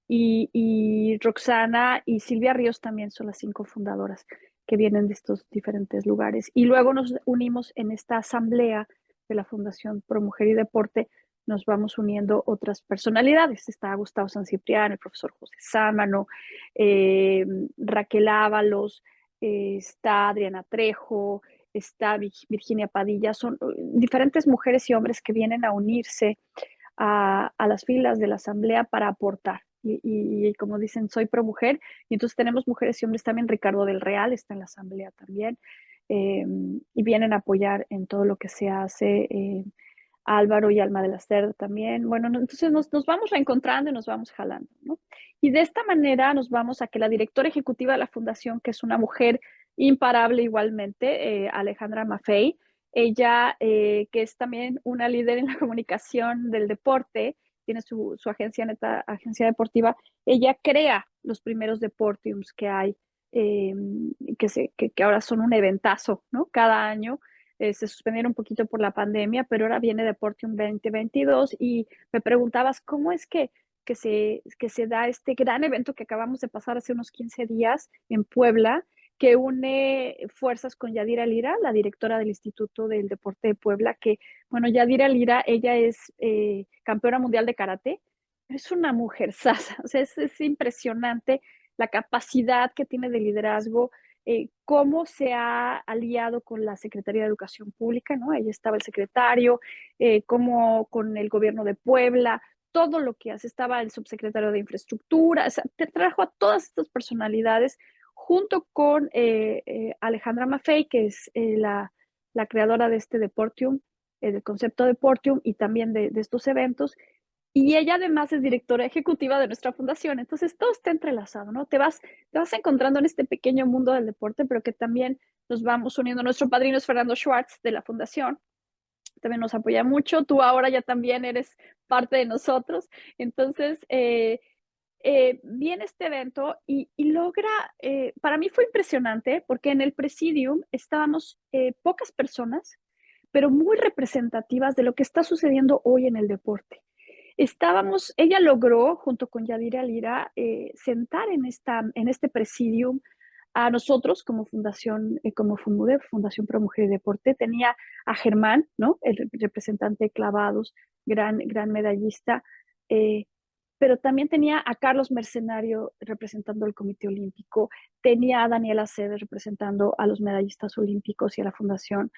y Roxana y Silvia Ríos también son las 5 fundadoras que vienen de estos diferentes lugares. Y luego nos unimos en esta asamblea de la Fundación Pro Mujer y Deporte, nos vamos uniendo otras personalidades. Está Gustavo San Cipriano, el profesor José Sámano, Raquel Ábalos, está Adriana Trejo, está Virginia Padilla. Son diferentes mujeres y hombres que vienen a unirse a las filas de la asamblea para aportar. Y como dicen, soy pro mujer, y entonces tenemos mujeres y hombres también. Ricardo del Real está en la asamblea también, y vienen a apoyar en todo lo que se hace. Álvaro y Alma de la Cerda también. Bueno, entonces nos vamos reencontrando y nos vamos jalando, ¿no? Y de esta manera nos vamos a que la directora ejecutiva de la fundación, que es una mujer imparable igualmente, Alejandra Maffei, ella, que es también una líder en la comunicación del deporte, tiene su agencia, Neta Agencia Deportiva, ella crea los primeros deportiums que hay, eh, que ahora son un eventazo, ¿no? Cada año se suspendieron un poquito por la pandemia, pero ahora viene Deportium 2022 y me preguntabas cómo es que se da este gran evento que acabamos de pasar hace unos 15 días en Puebla, que une fuerzas con Yadira Lira, la directora del Instituto del Deporte de Puebla, que, bueno, Yadira Lira, ella es campeona mundial de karate, es una mujer sasa, o sea, es impresionante la capacidad que tiene de liderazgo, cómo se ha aliado con la Secretaría de Educación Pública, ¿no? Ahí estaba el secretario, cómo con el gobierno de Puebla, todo lo que hace, estaba el subsecretario de Infraestructura, o sea, te trajo a todas estas personalidades junto con Alejandra Maffei, que es la creadora de este Deportium, del concepto Deportium y también de estos eventos. Y ella además es directora ejecutiva de nuestra fundación. Entonces todo está entrelazado, ¿no? Te vas encontrando en este pequeño mundo del deporte, pero que también nos vamos uniendo. Nuestro padrino es Fernando Schwartz de la fundación, también nos apoya mucho. Tú ahora ya también eres parte de nosotros. Entonces, viene este evento y logra, para mí fue impresionante porque en el Presidium estábamos pocas personas, pero muy representativas de lo que está sucediendo hoy en el deporte. Ella logró, junto con Yadira Lira, sentar en este presidium a nosotros como fundación, como FUNMUDE, Fundación Pro Mujer y Deporte. Tenía a Germán, ¿no? El representante de clavados, gran medallista, eh, pero también tenía a Carlos Mercenario representando al Comité Olímpico, tenía a Daniela Ceder representando a los medallistas olímpicos y a la fundación,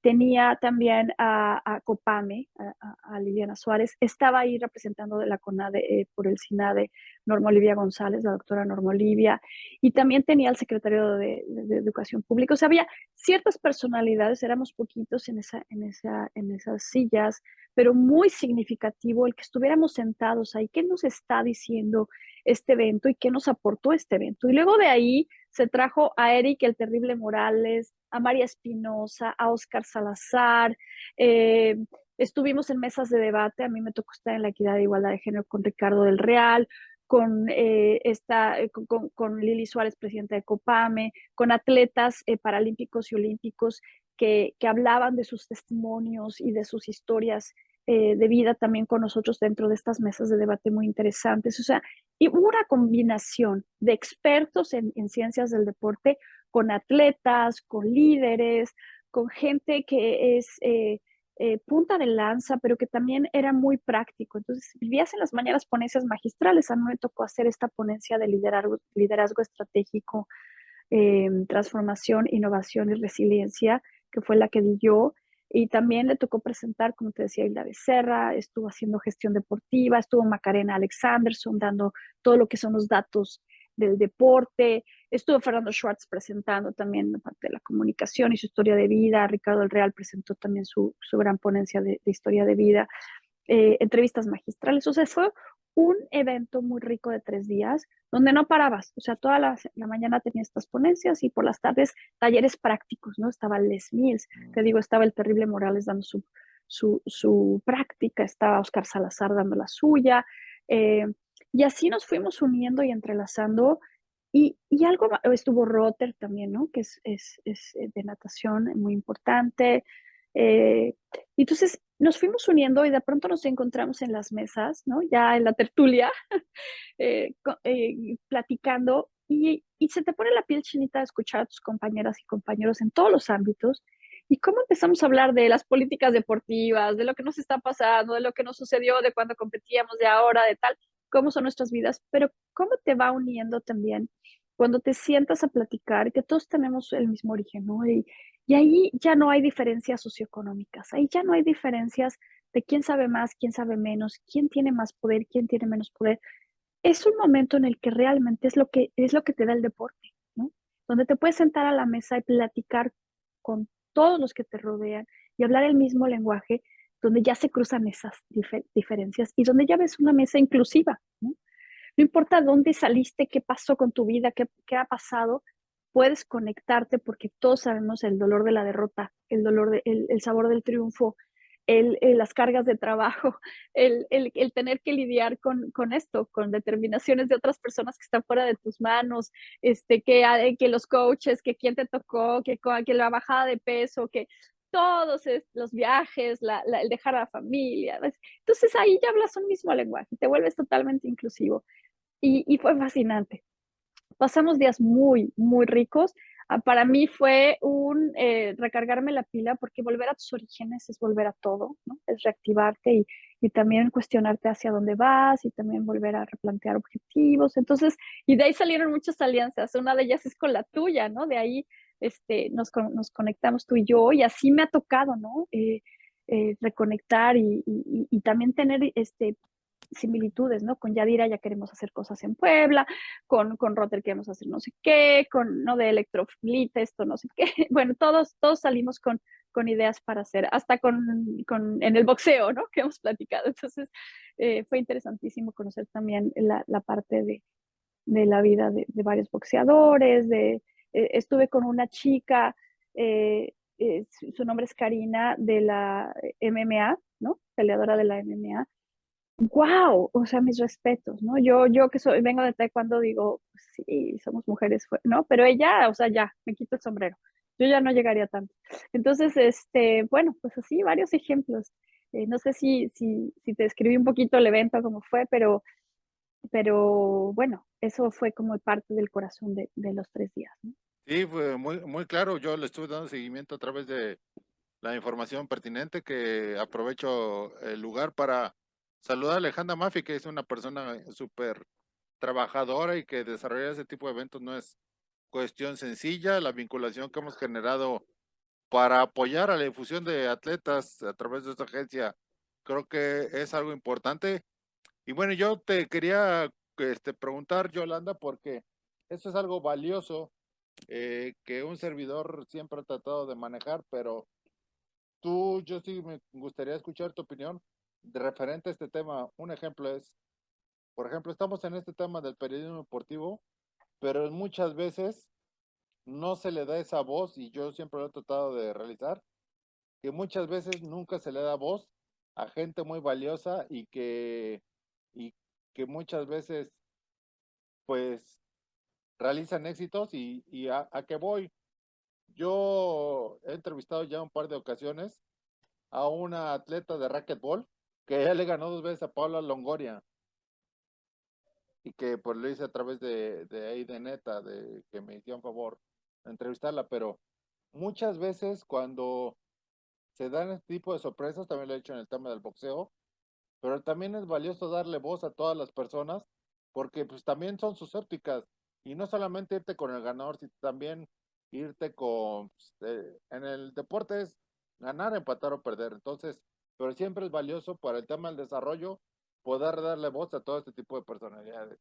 tenía también a Copame, a Liliana Suárez, estaba ahí representando de la CONADE por el SINADE, Norma Olivia González, la doctora Norma Olivia, y también tenía al secretario de Educación Pública. O sea, había ciertas personalidades, éramos poquitos en esas sillas, pero muy significativo el que estuviéramos sentados ahí. ¿Qué nos está diciendo este evento y qué nos aportó este evento? Y luego de ahí se trajo a Eric el Terrible Morales, a María Espinosa, a Oscar Salazar. eh, Estuvimos en mesas de debate. A mí me tocó estar en la equidad e igualdad de género con Ricardo del Real, con Lili Suárez, presidenta de Copame, con atletas paralímpicos y olímpicos que hablaban de sus testimonios y de sus historias de vida también con nosotros dentro de estas mesas de debate muy interesantes. O sea, y una combinación de expertos en ciencias del deporte con atletas, con líderes, con gente que es punta de lanza, pero que también era muy práctico. Entonces, vivías en las mañanas ponencias magistrales. A mí me tocó hacer esta ponencia de liderazgo estratégico, transformación, innovación y resiliencia, que fue la que di yo. Y también le tocó presentar, como te decía, Hilda Becerra, estuvo haciendo gestión deportiva, estuvo Macarena Alexanderson dando todo lo que son los datos del deporte, estuvo Fernando Schwartz presentando también la parte de la comunicación y su historia de vida, Ricardo El Real presentó también su gran ponencia de historia de vida, entrevistas magistrales, o sea, fue un evento muy rico de 3 días, donde no parabas, o sea, toda la mañana tenía estas ponencias y por las tardes talleres prácticos, ¿no? Estaba Les Mills, te digo, estaba el Terrible Morales dando su práctica, estaba Oscar Salazar dando la suya, y así nos fuimos uniendo y entrelazando, y algo, estuvo Rotter también, ¿no? Que es de natación muy importante, y entonces nos fuimos uniendo y de pronto nos encontramos en las mesas, ¿no? Ya en la tertulia, platicando y se te pone la piel chinita de escuchar a tus compañeras y compañeros en todos los ámbitos. Y cómo empezamos a hablar de las políticas deportivas, de lo que nos está pasando, de lo que nos sucedió, de cuando competíamos, de ahora, de tal, cómo son nuestras vidas, pero cómo te va uniendo también cuando te sientas a platicar, que todos tenemos el mismo origen, ¿no? Y ahí ya no hay diferencias socioeconómicas, ahí ya no hay diferencias de quién sabe más, quién sabe menos, quién tiene más poder, quién tiene menos poder. Es un momento en el que realmente es lo que te da el deporte, ¿no? Donde te puedes sentar a la mesa y platicar con todos los que te rodean y hablar el mismo lenguaje, donde ya se cruzan esas diferencias y donde ya ves una mesa inclusiva, ¿no? No importa dónde saliste, qué pasó con tu vida, qué ha pasado, puedes conectarte porque todos sabemos el dolor de la derrota, el sabor del triunfo, las cargas de trabajo, el tener que lidiar con esto, con determinaciones de otras personas que están fuera de tus manos, que los coaches, que quién te tocó, que la bajada de peso, que todos los viajes, el dejar a la familia. ¿Ves? Entonces ahí ya hablas un mismo lenguaje, te vuelves totalmente inclusivo. Y fue fascinante. Pasamos días muy, muy ricos. Para mí fue un recargarme la pila porque volver a tus orígenes es volver a todo, ¿no? Es reactivarte y también cuestionarte hacia dónde vas y también volver a replantear objetivos. Entonces, y de ahí salieron muchas alianzas. Una de ellas es con la tuya, ¿no? De ahí nos conectamos tú y yo y así me ha tocado, ¿no? Reconectar y también tener similitudes, ¿no? Con Yadira ya queremos hacer cosas en Puebla, con Rotter queremos hacer no sé qué, no de Electroflit, esto no sé qué. Bueno, todos salimos con ideas para hacer, hasta en el boxeo, ¿no? Que hemos platicado. Entonces, fue interesantísimo conocer también la parte de la vida de varios boxeadores, estuve con una chica, su nombre es Karina, de la MMA, ¿no? Peleadora de la MMA. Wow, o sea, mis respetos, ¿no? Yo que vengo de taekwondo digo, pues sí, somos mujeres, ¿no? Pero ella, o sea, ya, me quito el sombrero. Yo ya no llegaría tanto. Entonces, bueno, pues así, varios ejemplos. No sé si te escribí un poquito el evento, cómo fue, pero bueno, eso fue como parte del corazón de los 3 días, ¿no? Sí, fue muy, muy claro. Yo le estuve dando seguimiento a través de la información pertinente, que aprovecho el lugar para saludar a Alejandra Maffi, que es una persona súper trabajadora y que desarrollar ese tipo de eventos no es cuestión sencilla. La vinculación que hemos generado para apoyar a la difusión de atletas a través de esta agencia, creo que es algo importante. Y bueno, yo te quería preguntar, Yolanda, porque eso es algo valioso, que un servidor siempre ha tratado de manejar, pero yo sí me gustaría escuchar tu opinión de referente a este tema. Un ejemplo es, por ejemplo, estamos en este tema del periodismo deportivo, pero muchas veces no se le da esa voz, y yo siempre lo he tratado de realizar, que muchas veces nunca se le da voz a gente muy valiosa y que muchas veces pues realizan éxitos y a qué voy. Yo he entrevistado ya un par de ocasiones a una atleta de racquetball que ya le ganó 2 veces a Paula Longoria y que pues lo hice a través de ahí de neta, de que me hicieron favor de entrevistarla, pero muchas veces cuando se dan este tipo de sorpresas, también lo he hecho en el tema del boxeo, pero también es valioso darle voz a todas las personas porque pues también son sus ópticas y no solamente irte con el ganador, sino también irte con, pues, en el deporte es ganar, empatar o perder, entonces, pero siempre es valioso para el tema del desarrollo poder darle voz a todo este tipo de personalidades.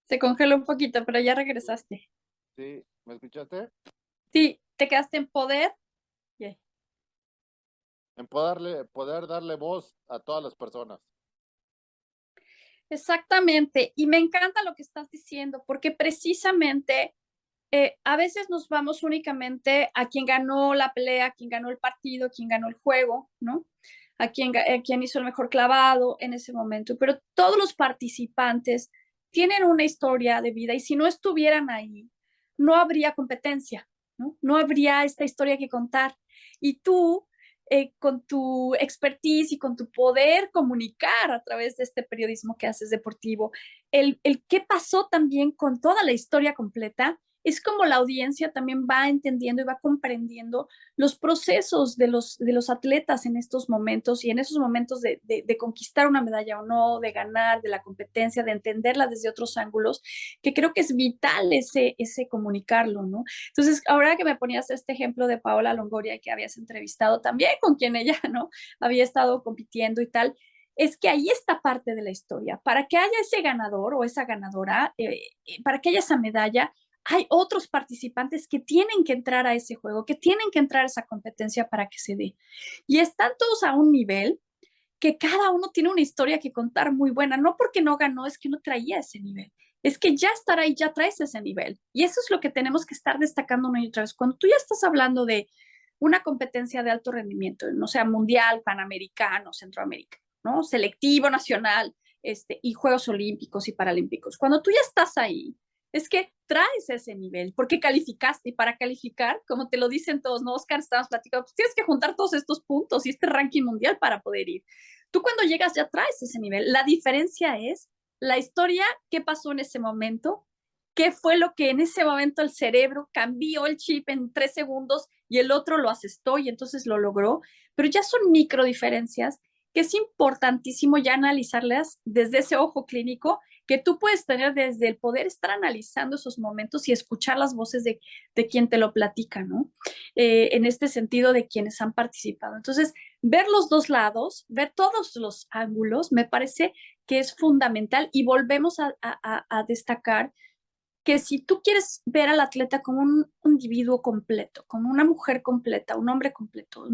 Se congeló un poquito, pero ya regresaste. ¿Sí? ¿Me escuchaste? Sí, te quedaste en poder. Yeah. En poder darle voz a todas las personas. Exactamente. Y me encanta lo que estás diciendo, porque precisamente a veces nos vamos únicamente a quien ganó la pelea, a quien ganó el partido, a quien ganó el juego, ¿no? A quien hizo el mejor clavado en ese momento. Pero todos los participantes tienen una historia de vida y si no estuvieran ahí, no habría competencia, ¿no? No habría esta historia que contar. Y tú, con tu expertise y con tu poder comunicar a través de este periodismo que haces deportivo, el qué pasó también con toda la historia completa, es como la audiencia también va entendiendo y va comprendiendo los procesos de los atletas en estos momentos y en esos momentos de conquistar una medalla o no, de ganar, de la competencia, de entenderla desde otros ángulos, que creo que es vital ese comunicarlo, ¿no? Entonces, ahora que me ponías este ejemplo de Paola Longoria, que habías entrevistado también con quien ella, ¿no? Había estado compitiendo y tal, es que ahí está parte de la historia. Para que haya ese ganador o esa ganadora, para que haya esa medalla, hay otros participantes que tienen que entrar a ese juego, que tienen que entrar a esa competencia para que se dé. Y están todos a un nivel que cada uno tiene una historia que contar muy buena, no porque no ganó, es que no traía ese nivel. Es que ya estar ahí, ya traes ese nivel. Y eso es lo que tenemos que estar destacando una y otra vez. Cuando tú ya estás hablando de una competencia de alto rendimiento, no sea mundial, panamericano, centroamericano, ¿no? Selectivo nacional, y Juegos Olímpicos y Paralímpicos. Cuando tú ya estás ahí, es que traes ese nivel, porque calificaste y para calificar, como te lo dicen todos, ¿no, Oscar? Estábamos platicando, pues tienes que juntar todos estos puntos y este ranking mundial para poder ir. Tú cuando llegas ya traes ese nivel. La diferencia es la historia, qué pasó en ese momento, qué fue lo que en ese momento el cerebro cambió el chip en 3 segundos y el otro lo asestó y entonces lo logró, pero ya son micro diferencias que es importantísimo ya analizarlas desde ese ojo clínico que tú puedes tener desde el poder estar analizando esos momentos y escuchar las voces de quien te lo platica, ¿no? En este sentido de quienes han participado. Entonces, ver los dos lados, ver todos los ángulos, me parece que es fundamental y volvemos a destacar que si tú quieres ver al atleta como un individuo completo, como una mujer completa, un hombre completo,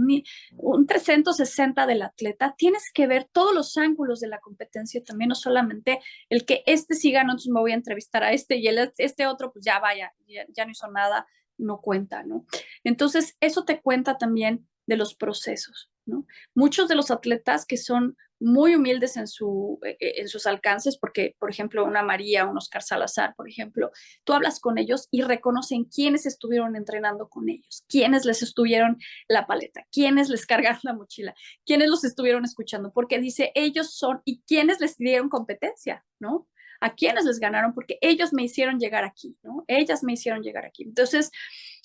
un 360 del atleta, tienes que ver todos los ángulos de la competencia también, no solamente el que este sí ganó, entonces me voy a entrevistar a este y este otro, pues ya vaya, ya no hizo nada, no cuenta, ¿no? Entonces, eso te cuenta también de los procesos, ¿no? Muchos de los atletas que son muy humildes en sus alcances, porque, por ejemplo, una María, un Oscar Salazar, por ejemplo, tú hablas con ellos y reconocen quiénes estuvieron entrenando con ellos, quiénes les estuvieron la paleta, quiénes les cargaron la mochila, quiénes los estuvieron escuchando, porque dice, ellos son y quiénes les dieron competencia, ¿no? A quiénes les ganaron, porque ellos me hicieron llegar aquí, ¿no? Ellas me hicieron llegar aquí. Entonces,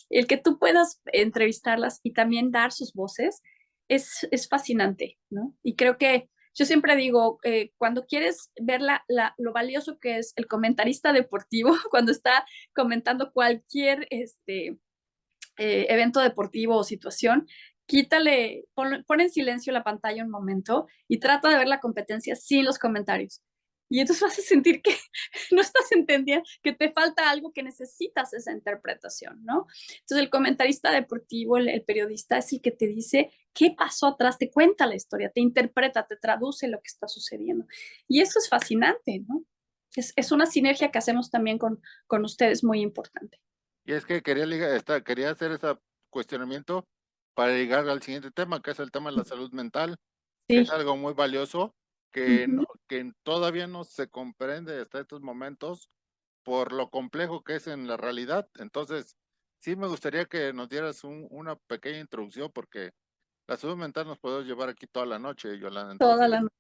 el que tú puedas entrevistarlas y también dar sus voces es fascinante, ¿no? Y creo que yo siempre digo, cuando quieres ver lo valioso que es el comentarista deportivo, cuando está comentando cualquier evento deportivo o situación, quítale, pon en silencio la pantalla un momento y trata de ver la competencia sin los comentarios. Y entonces vas a sentir que no estás entendiendo, que te falta algo, que necesitas esa interpretación, ¿no? Entonces el comentarista deportivo, el periodista es el que te dice qué pasó atrás, te cuenta la historia, te interpreta, te traduce lo que está sucediendo. Y eso es fascinante, ¿no? Es una sinergia que hacemos también con ustedes muy importante. Y es que quería quería hacer ese cuestionamiento para llegar al siguiente tema, que es el tema de la salud mental, que es Sí. algo muy valioso, Ujú. que todavía no se comprende hasta estos momentos por lo complejo que es en la realidad. Entonces, sí me gustaría que nos dieras una pequeña introducción, porque la salud mental nos podemos llevar aquí toda la noche, Yolanda. Toda la noche.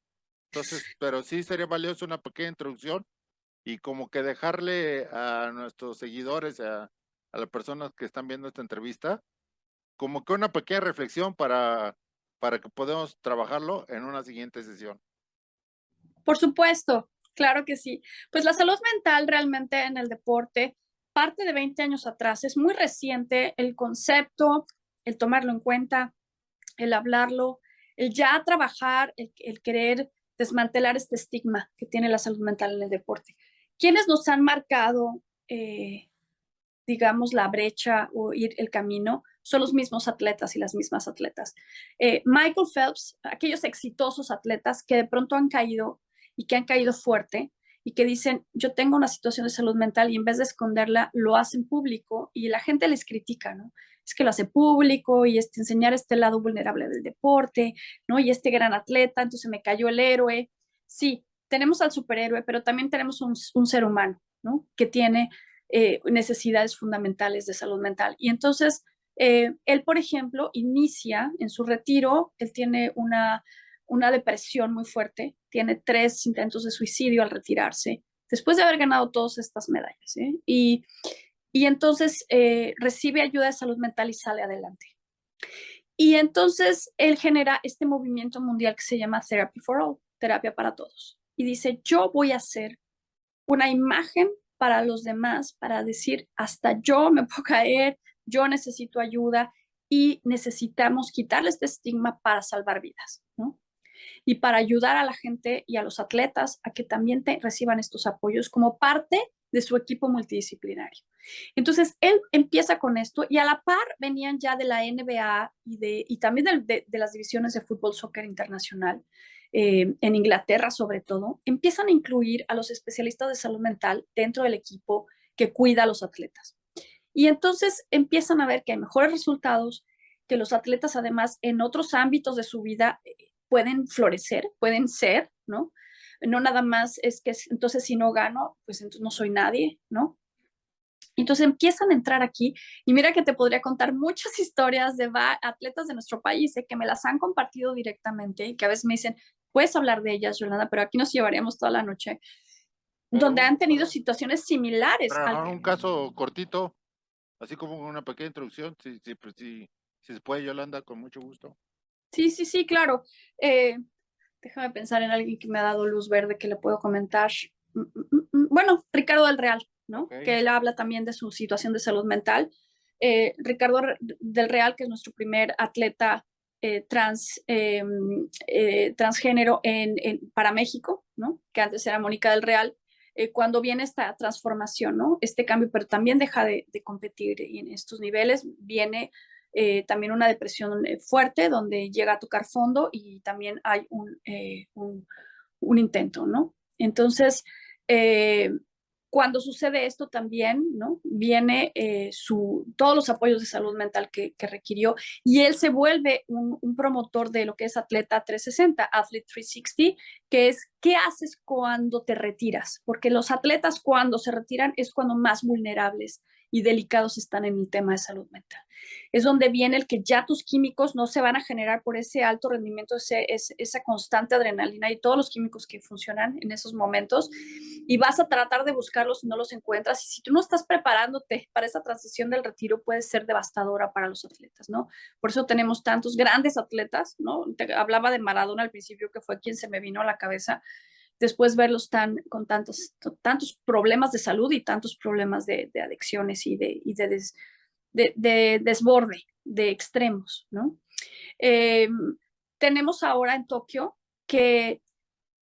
Pero sí sería valioso una pequeña introducción y como que dejarle a nuestros seguidores, a las personas que están viendo esta entrevista, como que una pequeña reflexión para que podamos trabajarlo en una siguiente sesión. Por supuesto, claro que sí. Pues la salud mental realmente en el deporte parte de 20 años atrás. Es muy reciente el concepto, el tomarlo en cuenta, el hablarlo, el ya trabajar, el querer desmantelar este estigma que tiene la salud mental en el deporte. ¿Quiénes nos han marcado, digamos, la brecha o ir el camino? Son los mismos atletas y las mismas atletas. Michael Phelps, aquellos exitosos atletas que de pronto han caído y que han caído fuerte y que dicen, yo tengo una situación de salud mental y en vez de esconderla, lo hacen público y la gente les critica, ¿no? Es que lo hace público y enseñar este lado vulnerable del deporte, ¿no? Y este gran atleta, entonces me cayó el héroe. Sí, tenemos al superhéroe, pero también tenemos un ser humano, ¿no? Que tiene necesidades fundamentales de salud mental. Y entonces, él, por ejemplo, inicia en su retiro, él tiene una depresión muy fuerte, tiene 3 intentos de suicidio al retirarse, después de haber ganado todas estas medallas. Y entonces recibe ayuda de salud mental y sale adelante. Y entonces él genera este movimiento mundial que se llama Therapy for All, terapia para todos. Y dice, yo voy a hacer una imagen para los demás, para decir, hasta yo me puedo caer, yo necesito ayuda y necesitamos quitarle este estigma para salvar vidas, ¿no? Y para ayudar a la gente y a los atletas a que también reciban estos apoyos como parte de su equipo multidisciplinario. Entonces, él empieza con esto y a la par venían ya de la NBA y también de las divisiones de fútbol, soccer internacional, en Inglaterra sobre todo, empiezan a incluir a los especialistas de salud mental dentro del equipo que cuida a los atletas. Y entonces empiezan a ver que hay mejores resultados, que los atletas además en otros ámbitos de su vida pueden florecer, pueden ser, ¿no? No nada más es que entonces si no gano, pues entonces no soy nadie, ¿no? Entonces empiezan a entrar aquí y mira que te podría contar muchas historias de atletas de nuestro país que me las han compartido directamente y que a veces me dicen, puedes hablar de ellas, Yolanda, pero aquí nos llevaríamos toda la noche, Pero donde han tenido situaciones similares al un caso cortito, así como una pequeña introducción, si se puede, Yolanda, con mucho gusto. Sí, sí, sí, claro. Eh, Déjame pensar en alguien que me ha dado luz verde que le puedo comentar. Bueno, Ricardo del Real, ¿no? Ok. Que él habla también de su situación de salud mental. Ricardo del Real, que es nuestro primer atleta transgénero para México, ¿no? Que antes era Mónica del Real. Cuando viene esta transformación, ¿no? Este cambio, pero también deja de competir en estos niveles, viene también una depresión fuerte donde llega a tocar fondo y también hay un intento, ¿no? Entonces, eh, cuando sucede esto también, ¿no? Viene todos los apoyos de salud mental que requirió y él se vuelve un promotor de lo que es Atleta 360, Athlete 360, que es qué haces cuando te retiras, porque los atletas cuando se retiran es cuando más vulnerables y delicados están en el tema de salud mental. Es donde viene el que ya tus químicos no se van a generar por ese alto rendimiento, esa constante adrenalina y todos los químicos que funcionan en esos momentos y vas a tratar de buscarlos y no los encuentras. Y si tú no estás preparándote para esa transición del retiro, puede ser devastadora para los atletas, ¿no? Por eso tenemos tantos grandes atletas, ¿no? Te hablaba de Maradona al principio, que fue quien se me vino a la cabeza, después verlos con tantos problemas de salud y tantos problemas de adicciones y de desborde, de extremos, ¿no? Eh, Tenemos ahora en Tokio que,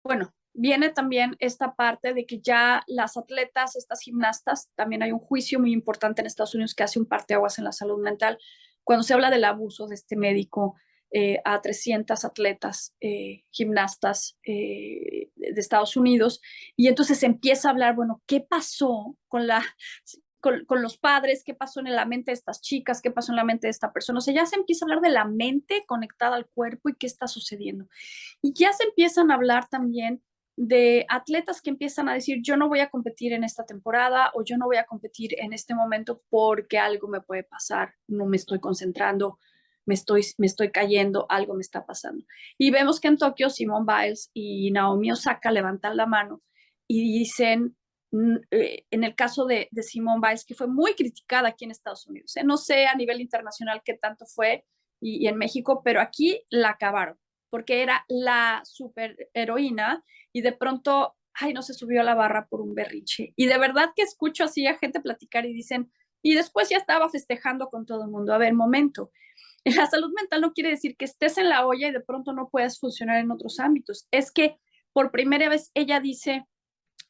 bueno, viene también esta parte de que ya las atletas, estas gimnastas, también hay un juicio muy importante en Estados Unidos que hace un parteaguas en la salud mental cuando se habla del abuso de este médico a 300 atletas, gimnastas de Estados Unidos, y entonces se empieza a hablar, bueno, ¿qué pasó con los padres, qué pasó en la mente de estas chicas, qué pasó en la mente de esta persona. O sea, ya se empieza a hablar de la mente conectada al cuerpo y qué está sucediendo. Y ya se empiezan a hablar también de atletas que empiezan a decir, yo no voy a competir en esta temporada o yo no voy a competir en este momento porque algo me puede pasar, no me estoy concentrando, me estoy cayendo, algo me está pasando. Y vemos que en Tokio Simone Biles y Naomi Osaka levantan la mano y dicen, en el caso de Simone Biles, que fue muy criticada aquí en Estados Unidos, no sé a nivel internacional qué tanto fue y en México, pero aquí la acabaron porque era la superheroína y de pronto, ay, no se subió a la barra por un berrinche. Y de verdad que escucho así a gente platicar y dicen, y después ya estaba festejando con todo el mundo. A ver, momento. La salud mental no quiere decir que estés en la olla y de pronto no puedas funcionar en otros ámbitos. Es que por primera vez ella dice,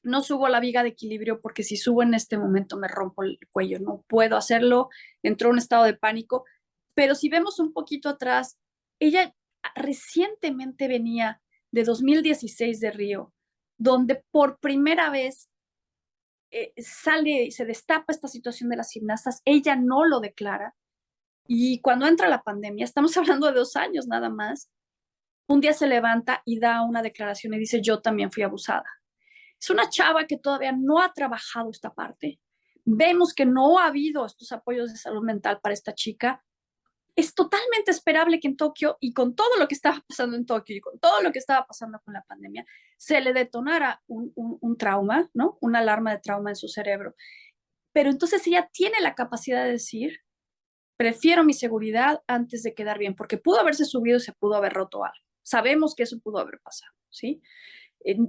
no subo la viga de equilibrio porque si subo en este momento me rompo el cuello, no puedo hacerlo, entró en un estado de pánico. Pero si vemos un poquito atrás, ella recientemente venía de 2016 de Río, donde por primera vez sale y se destapa esta situación de las gimnastas, ella no lo declara, y cuando entra la pandemia, estamos hablando de 2 años nada más, un día se levanta y da una declaración y dice, yo también fui abusada. Es una chava que todavía no ha trabajado esta parte. Vemos que no ha habido estos apoyos de salud mental para esta chica. Es totalmente esperable que en Tokio y con todo lo que estaba pasando en Tokio y con todo lo que estaba pasando con la pandemia, se le detonara un trauma, ¿no? Una alarma de trauma en su cerebro. Pero entonces ella tiene la capacidad de decir, prefiero mi seguridad antes de quedar bien, porque pudo haberse subido y se pudo haber roto algo. Sabemos que eso pudo haber pasado, ¿sí?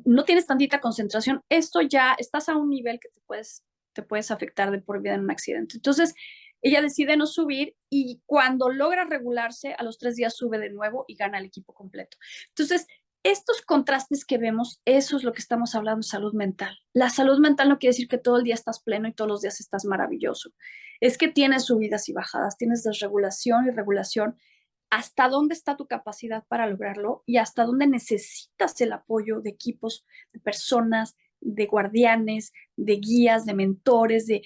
No tienes tantita concentración, esto ya estás a un nivel que te puedes afectar de por vida en un accidente. Entonces, ella decide no subir y cuando logra regularse, a los 3 días sube de nuevo y gana el equipo completo. Entonces, estos contrastes que vemos, eso es lo que estamos hablando de salud mental. La salud mental no quiere decir que todo el día estás pleno y todos los días estás maravilloso. Es que tienes subidas y bajadas, tienes desregulación y regulación, hasta dónde está tu capacidad para lograrlo y hasta dónde necesitas el apoyo de equipos, de personas, de guardianes, de guías, de mentores, de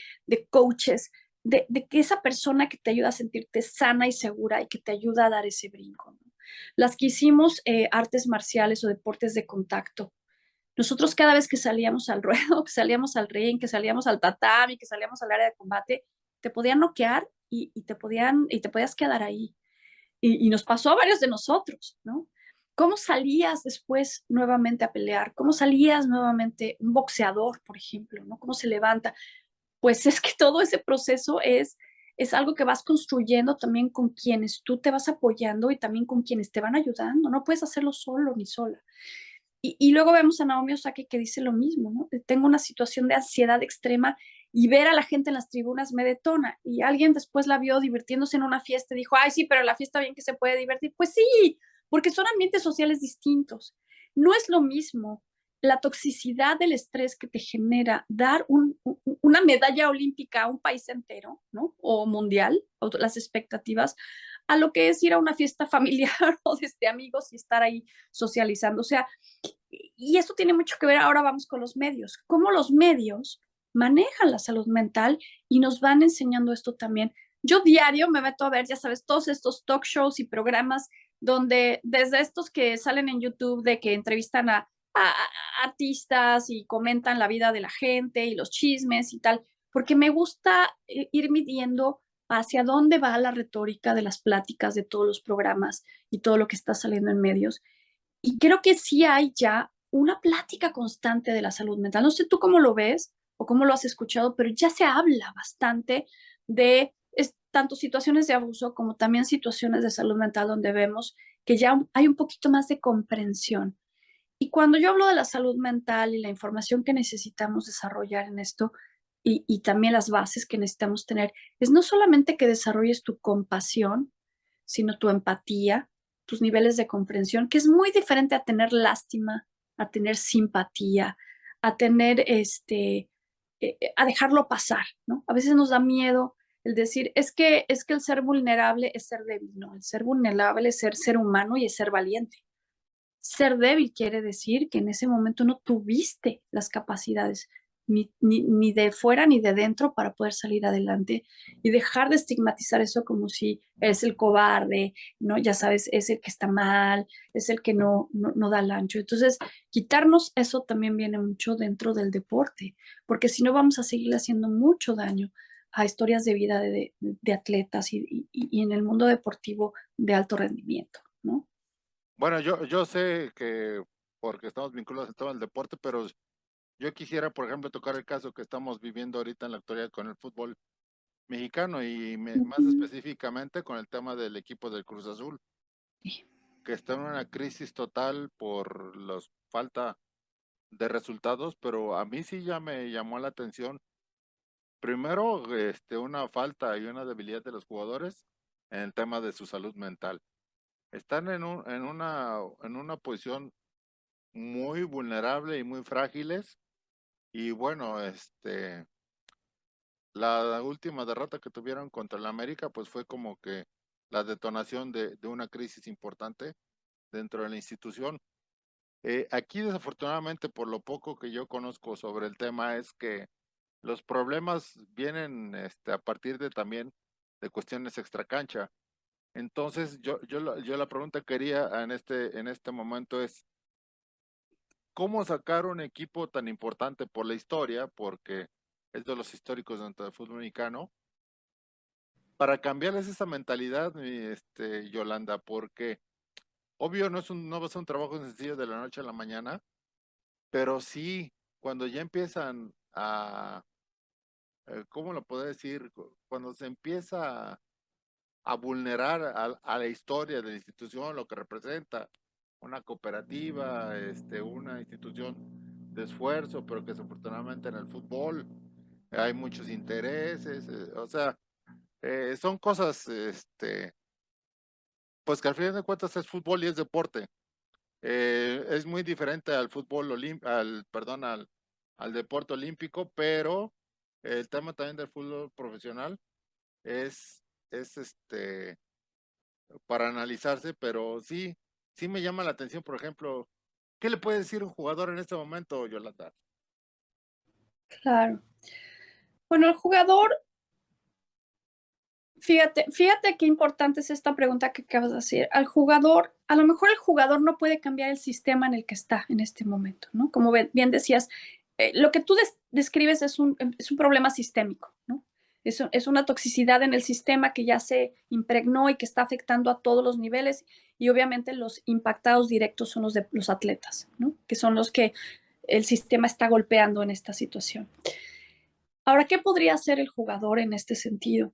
coaches, de que esa persona que te ayuda a sentirte sana y segura y que te ayuda a dar ese brinco, ¿no? Las que hicimos artes marciales o deportes de contacto, nosotros cada vez que salíamos al ruedo, que salíamos al ring, que salíamos al tatami, que salíamos al área de combate, te podían noquear y te podías quedar ahí y nos pasó a varios de nosotros, ¿no? ¿Cómo salías después nuevamente a pelear? ¿Cómo salías nuevamente un boxeador, por ejemplo, ¿no? ¿Cómo se levanta? Pues es que todo ese proceso es algo que vas construyendo también con quienes tú te vas apoyando y también con quienes te van ayudando. No puedes hacerlo solo ni sola. Y luego vemos a Naomi Osaka que dice lo mismo, ¿no? Tengo una situación de ansiedad extrema y ver a la gente en las tribunas me detona. Y alguien después la vio divirtiéndose en una fiesta y dijo, ay, sí, pero en la fiesta bien que se puede divertir. Pues sí, porque son ambientes sociales distintos. No es lo mismo la toxicidad del estrés que te genera dar una medalla olímpica a un país entero, ¿no? O mundial, o las expectativas, a lo que es ir a una fiesta familiar o de amigos y estar ahí socializando. O sea, y eso tiene mucho que ver, ahora vamos con los medios, cómo los medios manejan la salud mental y nos van enseñando esto también. Yo diario me meto a ver, ya sabes, todos estos talk shows y programas donde desde estos que salen en YouTube de que entrevistan a artistas y comentan la vida de la gente y los chismes y tal, porque me gusta ir midiendo hacia dónde va la retórica de las pláticas de todos los programas y todo lo que está saliendo en medios. Y creo que sí hay ya una plática constante de la salud mental. No sé tú cómo lo ves o cómo lo has escuchado, pero ya se habla bastante de tanto situaciones de abuso como también situaciones de salud mental donde vemos que ya hay un poquito más de comprensión. Y cuando yo hablo de la salud mental y la información que necesitamos desarrollar en esto y también las bases que necesitamos tener, es no solamente que desarrolles tu compasión, sino tu empatía, tus niveles de comprensión, que es muy diferente a tener lástima, a tener simpatía, a tener a dejarlo pasar, ¿no? A veces nos da miedo el decir, es que el ser vulnerable es ser débil, no, el ser vulnerable es ser humano y es ser valiente. Ser débil quiere decir que en ese momento no tuviste las capacidades ni de fuera ni de dentro para poder salir adelante y dejar de estigmatizar eso como si es el cobarde, ¿no? Ya sabes, es el que está mal, es el que no da el ancho. Entonces, quitarnos eso también viene mucho dentro del deporte, porque si no vamos a seguir haciendo mucho daño a historias de vida de atletas y en el mundo deportivo de alto rendimiento, ¿no? Bueno, yo sé que porque estamos vinculados en todo el deporte, pero yo quisiera, por ejemplo, tocar el caso que estamos viviendo ahorita en la actualidad con el fútbol mexicano y más Ujú. específicamente con el tema del equipo del Cruz Azul, Sí. que está en una crisis total por la falta de resultados, pero a mí sí ya me llamó la atención. Primero, una falta y una debilidad de los jugadores en el tema de su salud mental. Están en una posición muy vulnerable y muy frágiles. Y bueno, la última derrota que tuvieron contra el América, pues fue como que la detonación de una crisis importante dentro de la institución. Aquí desafortunadamente, por lo poco que yo conozco sobre el tema, es que los problemas vienen a partir de también de cuestiones extracancha. Entonces, yo la pregunta que quería en este momento es, ¿cómo sacar un equipo tan importante por la historia? Porque es de los históricos dentro del fútbol mexicano, para cambiarles esa mentalidad, Yolanda, porque obvio no va a ser un trabajo sencillo de la noche a la mañana, pero sí, cuando ya empiezan ¿cómo lo puedo decir? Cuando se empieza a vulnerar a la historia de la institución, lo que representa una cooperativa, una institución de esfuerzo, pero que desafortunadamente en el fútbol hay muchos intereses, o sea, son cosas, pues que al final de cuentas es fútbol y es deporte. Es muy diferente al fútbol perdón, al deporte olímpico, pero el tema también del fútbol profesional es, es para analizarse, pero sí, sí me llama la atención, por ejemplo, ¿qué le puede decir un jugador en este momento, Yolanda? Claro. Bueno, el jugador, fíjate qué importante es esta pregunta que acabas de hacer. Al jugador, a lo mejor el jugador no puede cambiar el sistema en el que está en este momento, ¿no? Como bien decías, lo que tú describes es un problema sistémico, ¿no? Es una toxicidad en el sistema que ya se impregnó y que está afectando a todos los niveles y obviamente los impactados directos son los atletas, ¿no? Que son los que el sistema está golpeando en esta situación. Ahora, ¿qué podría hacer el jugador en este sentido?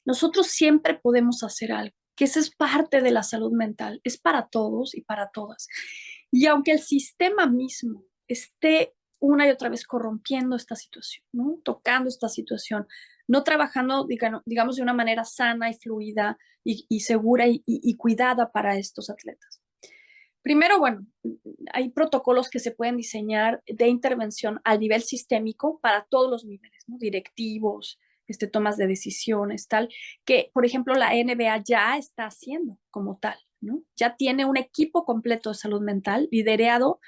Nosotros siempre podemos hacer algo, que eso es parte de la salud mental, es para todos y para todas. Y aunque el sistema mismo esté una y otra vez corrompiendo esta situación, ¿no? Tocando esta situación, no trabajando, digamos, de una manera sana y fluida y segura y cuidada para estos atletas. Primero, bueno, hay protocolos que se pueden diseñar de intervención a nivel sistémico para todos los niveles, ¿no? Directivos, tomas de decisiones, tal, que por ejemplo la NBA ya está haciendo como tal, ¿no? Ya tiene un equipo completo de salud mental liderado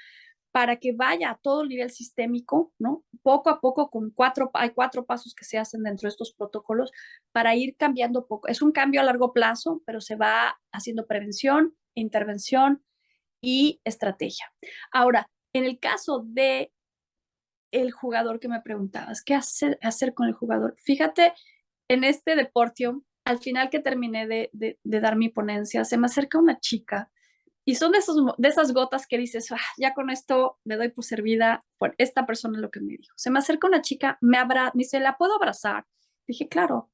para que vaya a todo el nivel sistémico, ¿no? Poco a poco hay 4 pasos que se hacen dentro de estos protocolos para ir cambiando poco. Es un cambio a largo plazo, pero se va haciendo prevención, intervención y estrategia. Ahora, en el caso de el jugador que me preguntabas, ¿qué hacer con el jugador? Fíjate, en este deporte, al final que terminé de dar mi ponencia, se me acerca una chica y son de esas gotas que dices, ah, ya con esto me doy por servida por esta persona lo que me dijo. Se me acerca una chica, me dice, ¿la puedo abrazar? Dije, claro,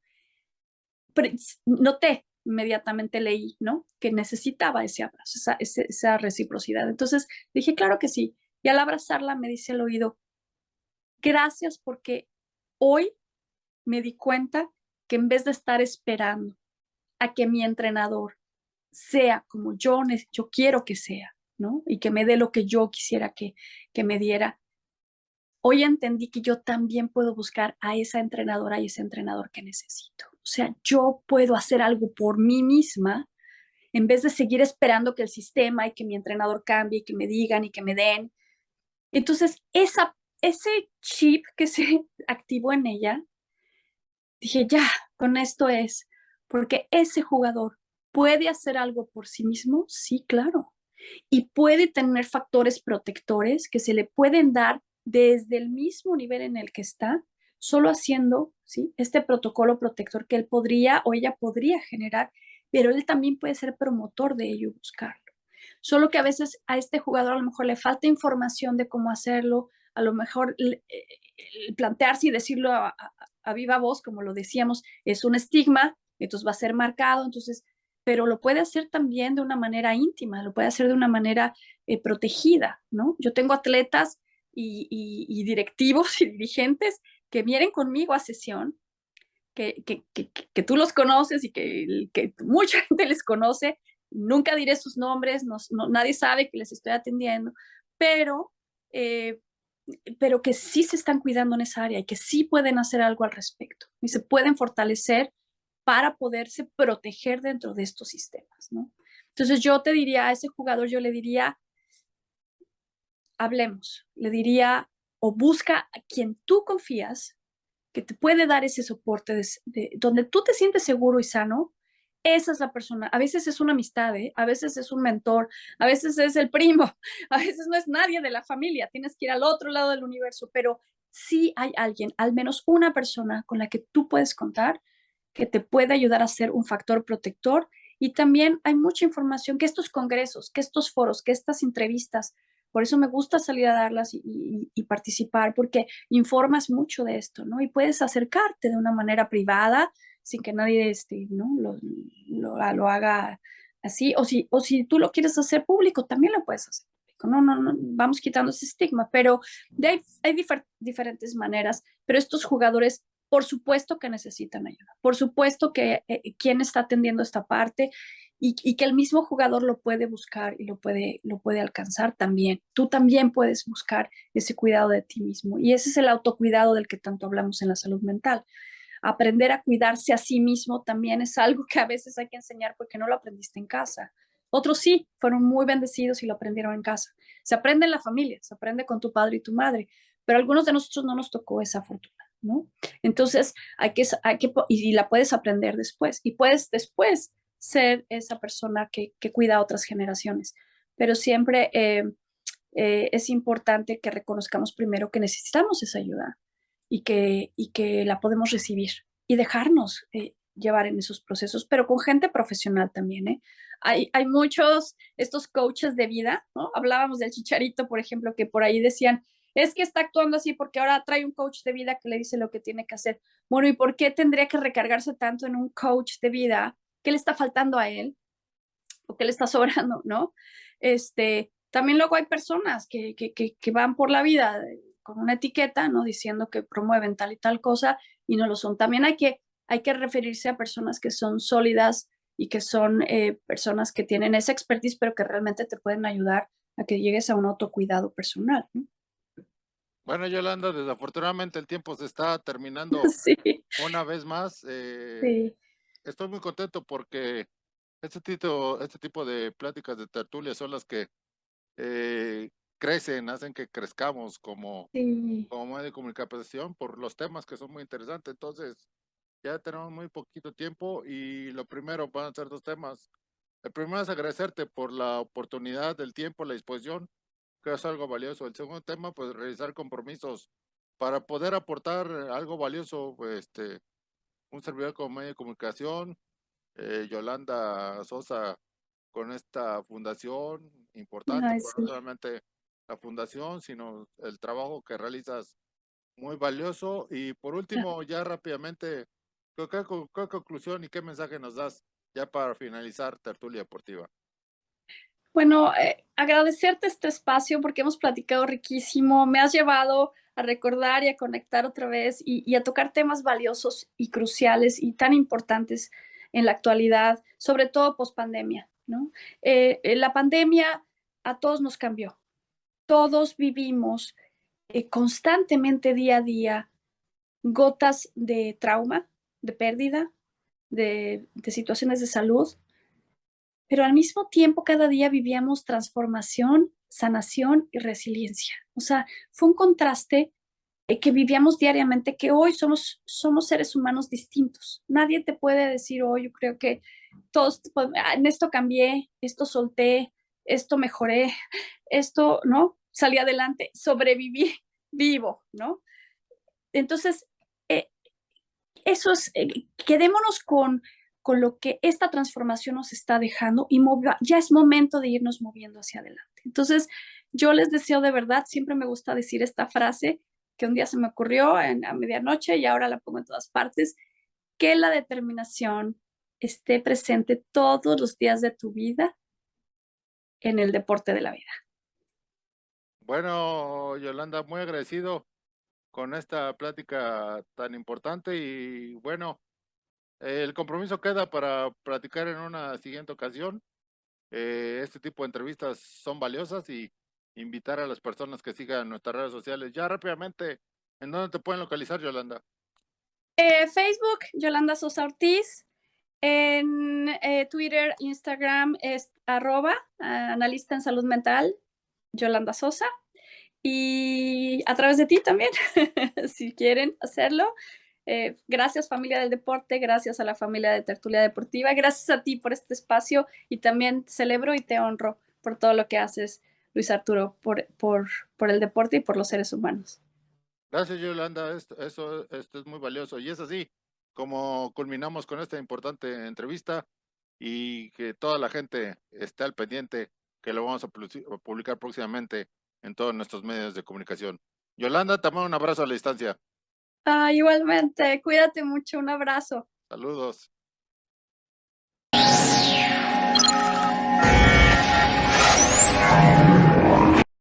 pero noté, inmediatamente leí, ¿no? Que necesitaba ese abrazo, esa reciprocidad. Entonces dije, claro que sí. Y al abrazarla me dice al oído, gracias porque hoy me di cuenta que en vez de estar esperando a que mi entrenador sea como yo quiero que sea, ¿no? Y que me dé lo que yo quisiera que me diera, hoy entendí que yo también puedo buscar a esa entrenadora y ese entrenador que necesito. O sea, yo puedo hacer algo por mí misma en vez de seguir esperando que el sistema y que mi entrenador cambie y que me digan y que me den. Entonces, esa ese chip que se activó en ella, dije, ya, con esto es, porque ese jugador puede hacer algo por sí mismo, sí, claro, y puede tener factores protectores que se le pueden dar desde el mismo nivel en el que está, solo haciendo, ¿sí?, este protocolo protector que él podría o ella podría generar, pero él también puede ser promotor de ello y buscarlo. Solo que a veces a este jugador a lo mejor le falta información de cómo hacerlo, a lo mejor plantearse y decirlo a viva voz, como lo decíamos, es un estigma, entonces va a ser marcado, entonces, pero lo puede hacer también de una manera íntima, lo puede hacer de una manera protegida, ¿no? Yo tengo atletas y directivos y dirigentes que vienen conmigo a sesión, que tú los conoces y que mucha gente les conoce, nunca diré sus nombres, nadie sabe que les estoy atendiendo, pero eh, pero que sí se están cuidando en esa área y que sí pueden hacer algo al respecto y se pueden fortalecer para poderse proteger dentro de estos sistemas, ¿no? Entonces yo te diría a ese jugador, yo le diría, hablemos, le diría, o busca a quien tú confías que te puede dar ese soporte donde tú te sientes seguro y sano. Esa es la persona. A veces es una amistad, ¿eh? A veces es un mentor, a veces es el primo, a veces no es nadie de la familia, tienes que ir al otro lado del universo, pero sí hay alguien, al menos una persona con la que tú puedes contar que te puede ayudar a ser un factor protector. Y también hay mucha información que estos congresos, que estos foros, que estas entrevistas, por eso me gusta salir a darlas y participar, porque informas mucho de esto, ¿no? Y puedes acercarte de una manera privada, sin que nadie ¿no? lo haga así, o si tú lo quieres hacer público, también lo puedes hacer público. No, no, no, vamos quitando ese estigma, pero hay diferentes maneras, pero estos jugadores por supuesto que necesitan ayuda, por supuesto que quien está atendiendo esta parte y que el mismo jugador lo puede buscar y lo puede alcanzar también. Tú también puedes buscar ese cuidado de ti mismo y ese es el autocuidado del que tanto hablamos en la salud mental. Aprender a cuidarse a sí mismo también es algo que a veces hay que enseñar porque no lo aprendiste en casa. Otros sí, fueron muy bendecidos y lo aprendieron en casa. Se aprende en la familia, se aprende con tu padre y tu madre, pero a algunos de nosotros no nos tocó esa fortuna, ¿no? Entonces, y la puedes aprender después, y puedes después ser esa persona que cuida a otras generaciones, pero siempre es importante que reconozcamos primero que necesitamos esa ayuda y que la podemos recibir y dejarnos llevar en esos procesos, pero con gente profesional también, ¿eh? Hay muchos, estos coaches de vida, ¿no? Hablábamos del Chicharito, por ejemplo, que por ahí decían, es que está actuando así porque ahora trae un coach de vida que le dice lo que tiene que hacer. Bueno, ¿y por qué tendría que recargarse tanto en un coach de vida? ¿Qué le está faltando a él? ¿O qué le está sobrando, no? También luego hay personas que van por la vida con una etiqueta, ¿no? Diciendo que promueven tal y tal cosa y no lo son. También hay que referirse a personas que son sólidas y que son personas que tienen esa expertise, pero que realmente te pueden ayudar a que llegues a un autocuidado personal, ¿no? Bueno, Yolanda, desafortunadamente el tiempo se está terminando Sí, una vez más. sí, Estoy muy contento porque este tipo de pláticas de tertulia son las que eh, crecen, hacen que crezcamos sí. como medio de comunicación por los temas que son muy interesantes. Entonces, ya tenemos muy poquito tiempo y lo primero van a ser dos temas. El primero es agradecerte por la oportunidad, el tiempo, la disposición, que es algo valioso. El segundo tema, pues realizar compromisos para poder aportar algo valioso, un servidor como medio de comunicación, Yolanda Sosa con esta fundación importante, Ay, pero no sí. solamente la fundación, sino el trabajo que realizas muy valioso. Y por último, ya rápidamente, ¿qué conclusión y qué mensaje nos das ya para finalizar Tertulia Deportiva? Bueno, agradecerte este espacio porque hemos platicado riquísimo, me has llevado a recordar y a conectar otra vez y a tocar temas valiosos y cruciales y tan importantes en la actualidad, sobre todo post pandemia, ¿no? La pandemia a todos nos cambió, todos vivimos constantemente día a día gotas de trauma, de pérdida, de situaciones de salud, pero al mismo tiempo cada día vivíamos transformación sanación y resiliencia. O sea, fue un contraste que vivíamos diariamente, que hoy somos seres humanos distintos. Nadie te puede decir, hoy yo creo que todos, en esto cambié, esto solté, esto mejoré, esto, ¿no? Salí adelante, sobreviví, vivo, ¿no? Entonces, eh, eso es, quedémonos con lo que esta transformación nos está dejando y ya es momento de irnos moviendo hacia adelante. Entonces, yo les deseo de verdad, siempre me gusta decir esta frase que un día se me ocurrió a medianoche y ahora la pongo en todas partes, que la determinación esté presente todos los días de tu vida en el deporte de la vida. Bueno, Yolanda, muy agradecido con esta plática tan importante y bueno, el compromiso queda para platicar en una siguiente ocasión. Este tipo de entrevistas son valiosas y invitar a las personas que sigan nuestras redes sociales. Ya rápidamente, ¿en dónde te pueden localizar, Yolanda? Facebook, Yolanda Sosa Ortiz. En Twitter, Instagram es analista en salud mental, Yolanda Sosa. Y a través de ti también, si quieren hacerlo. Gracias familia del deporte, gracias a la familia de Tertulia Deportiva, gracias a ti por este espacio y también celebro y te honro por todo lo que haces, Luis Arturo, por el deporte y por los seres humanos. Gracias, Yolanda. Esto es muy valioso. Y es así como culminamos con esta importante entrevista y que toda la gente esté al pendiente, que lo vamos a publicar próximamente en todos nuestros medios de comunicación. Yolanda, te mando un abrazo a la distancia. Igualmente, cuídate mucho, un abrazo. Saludos.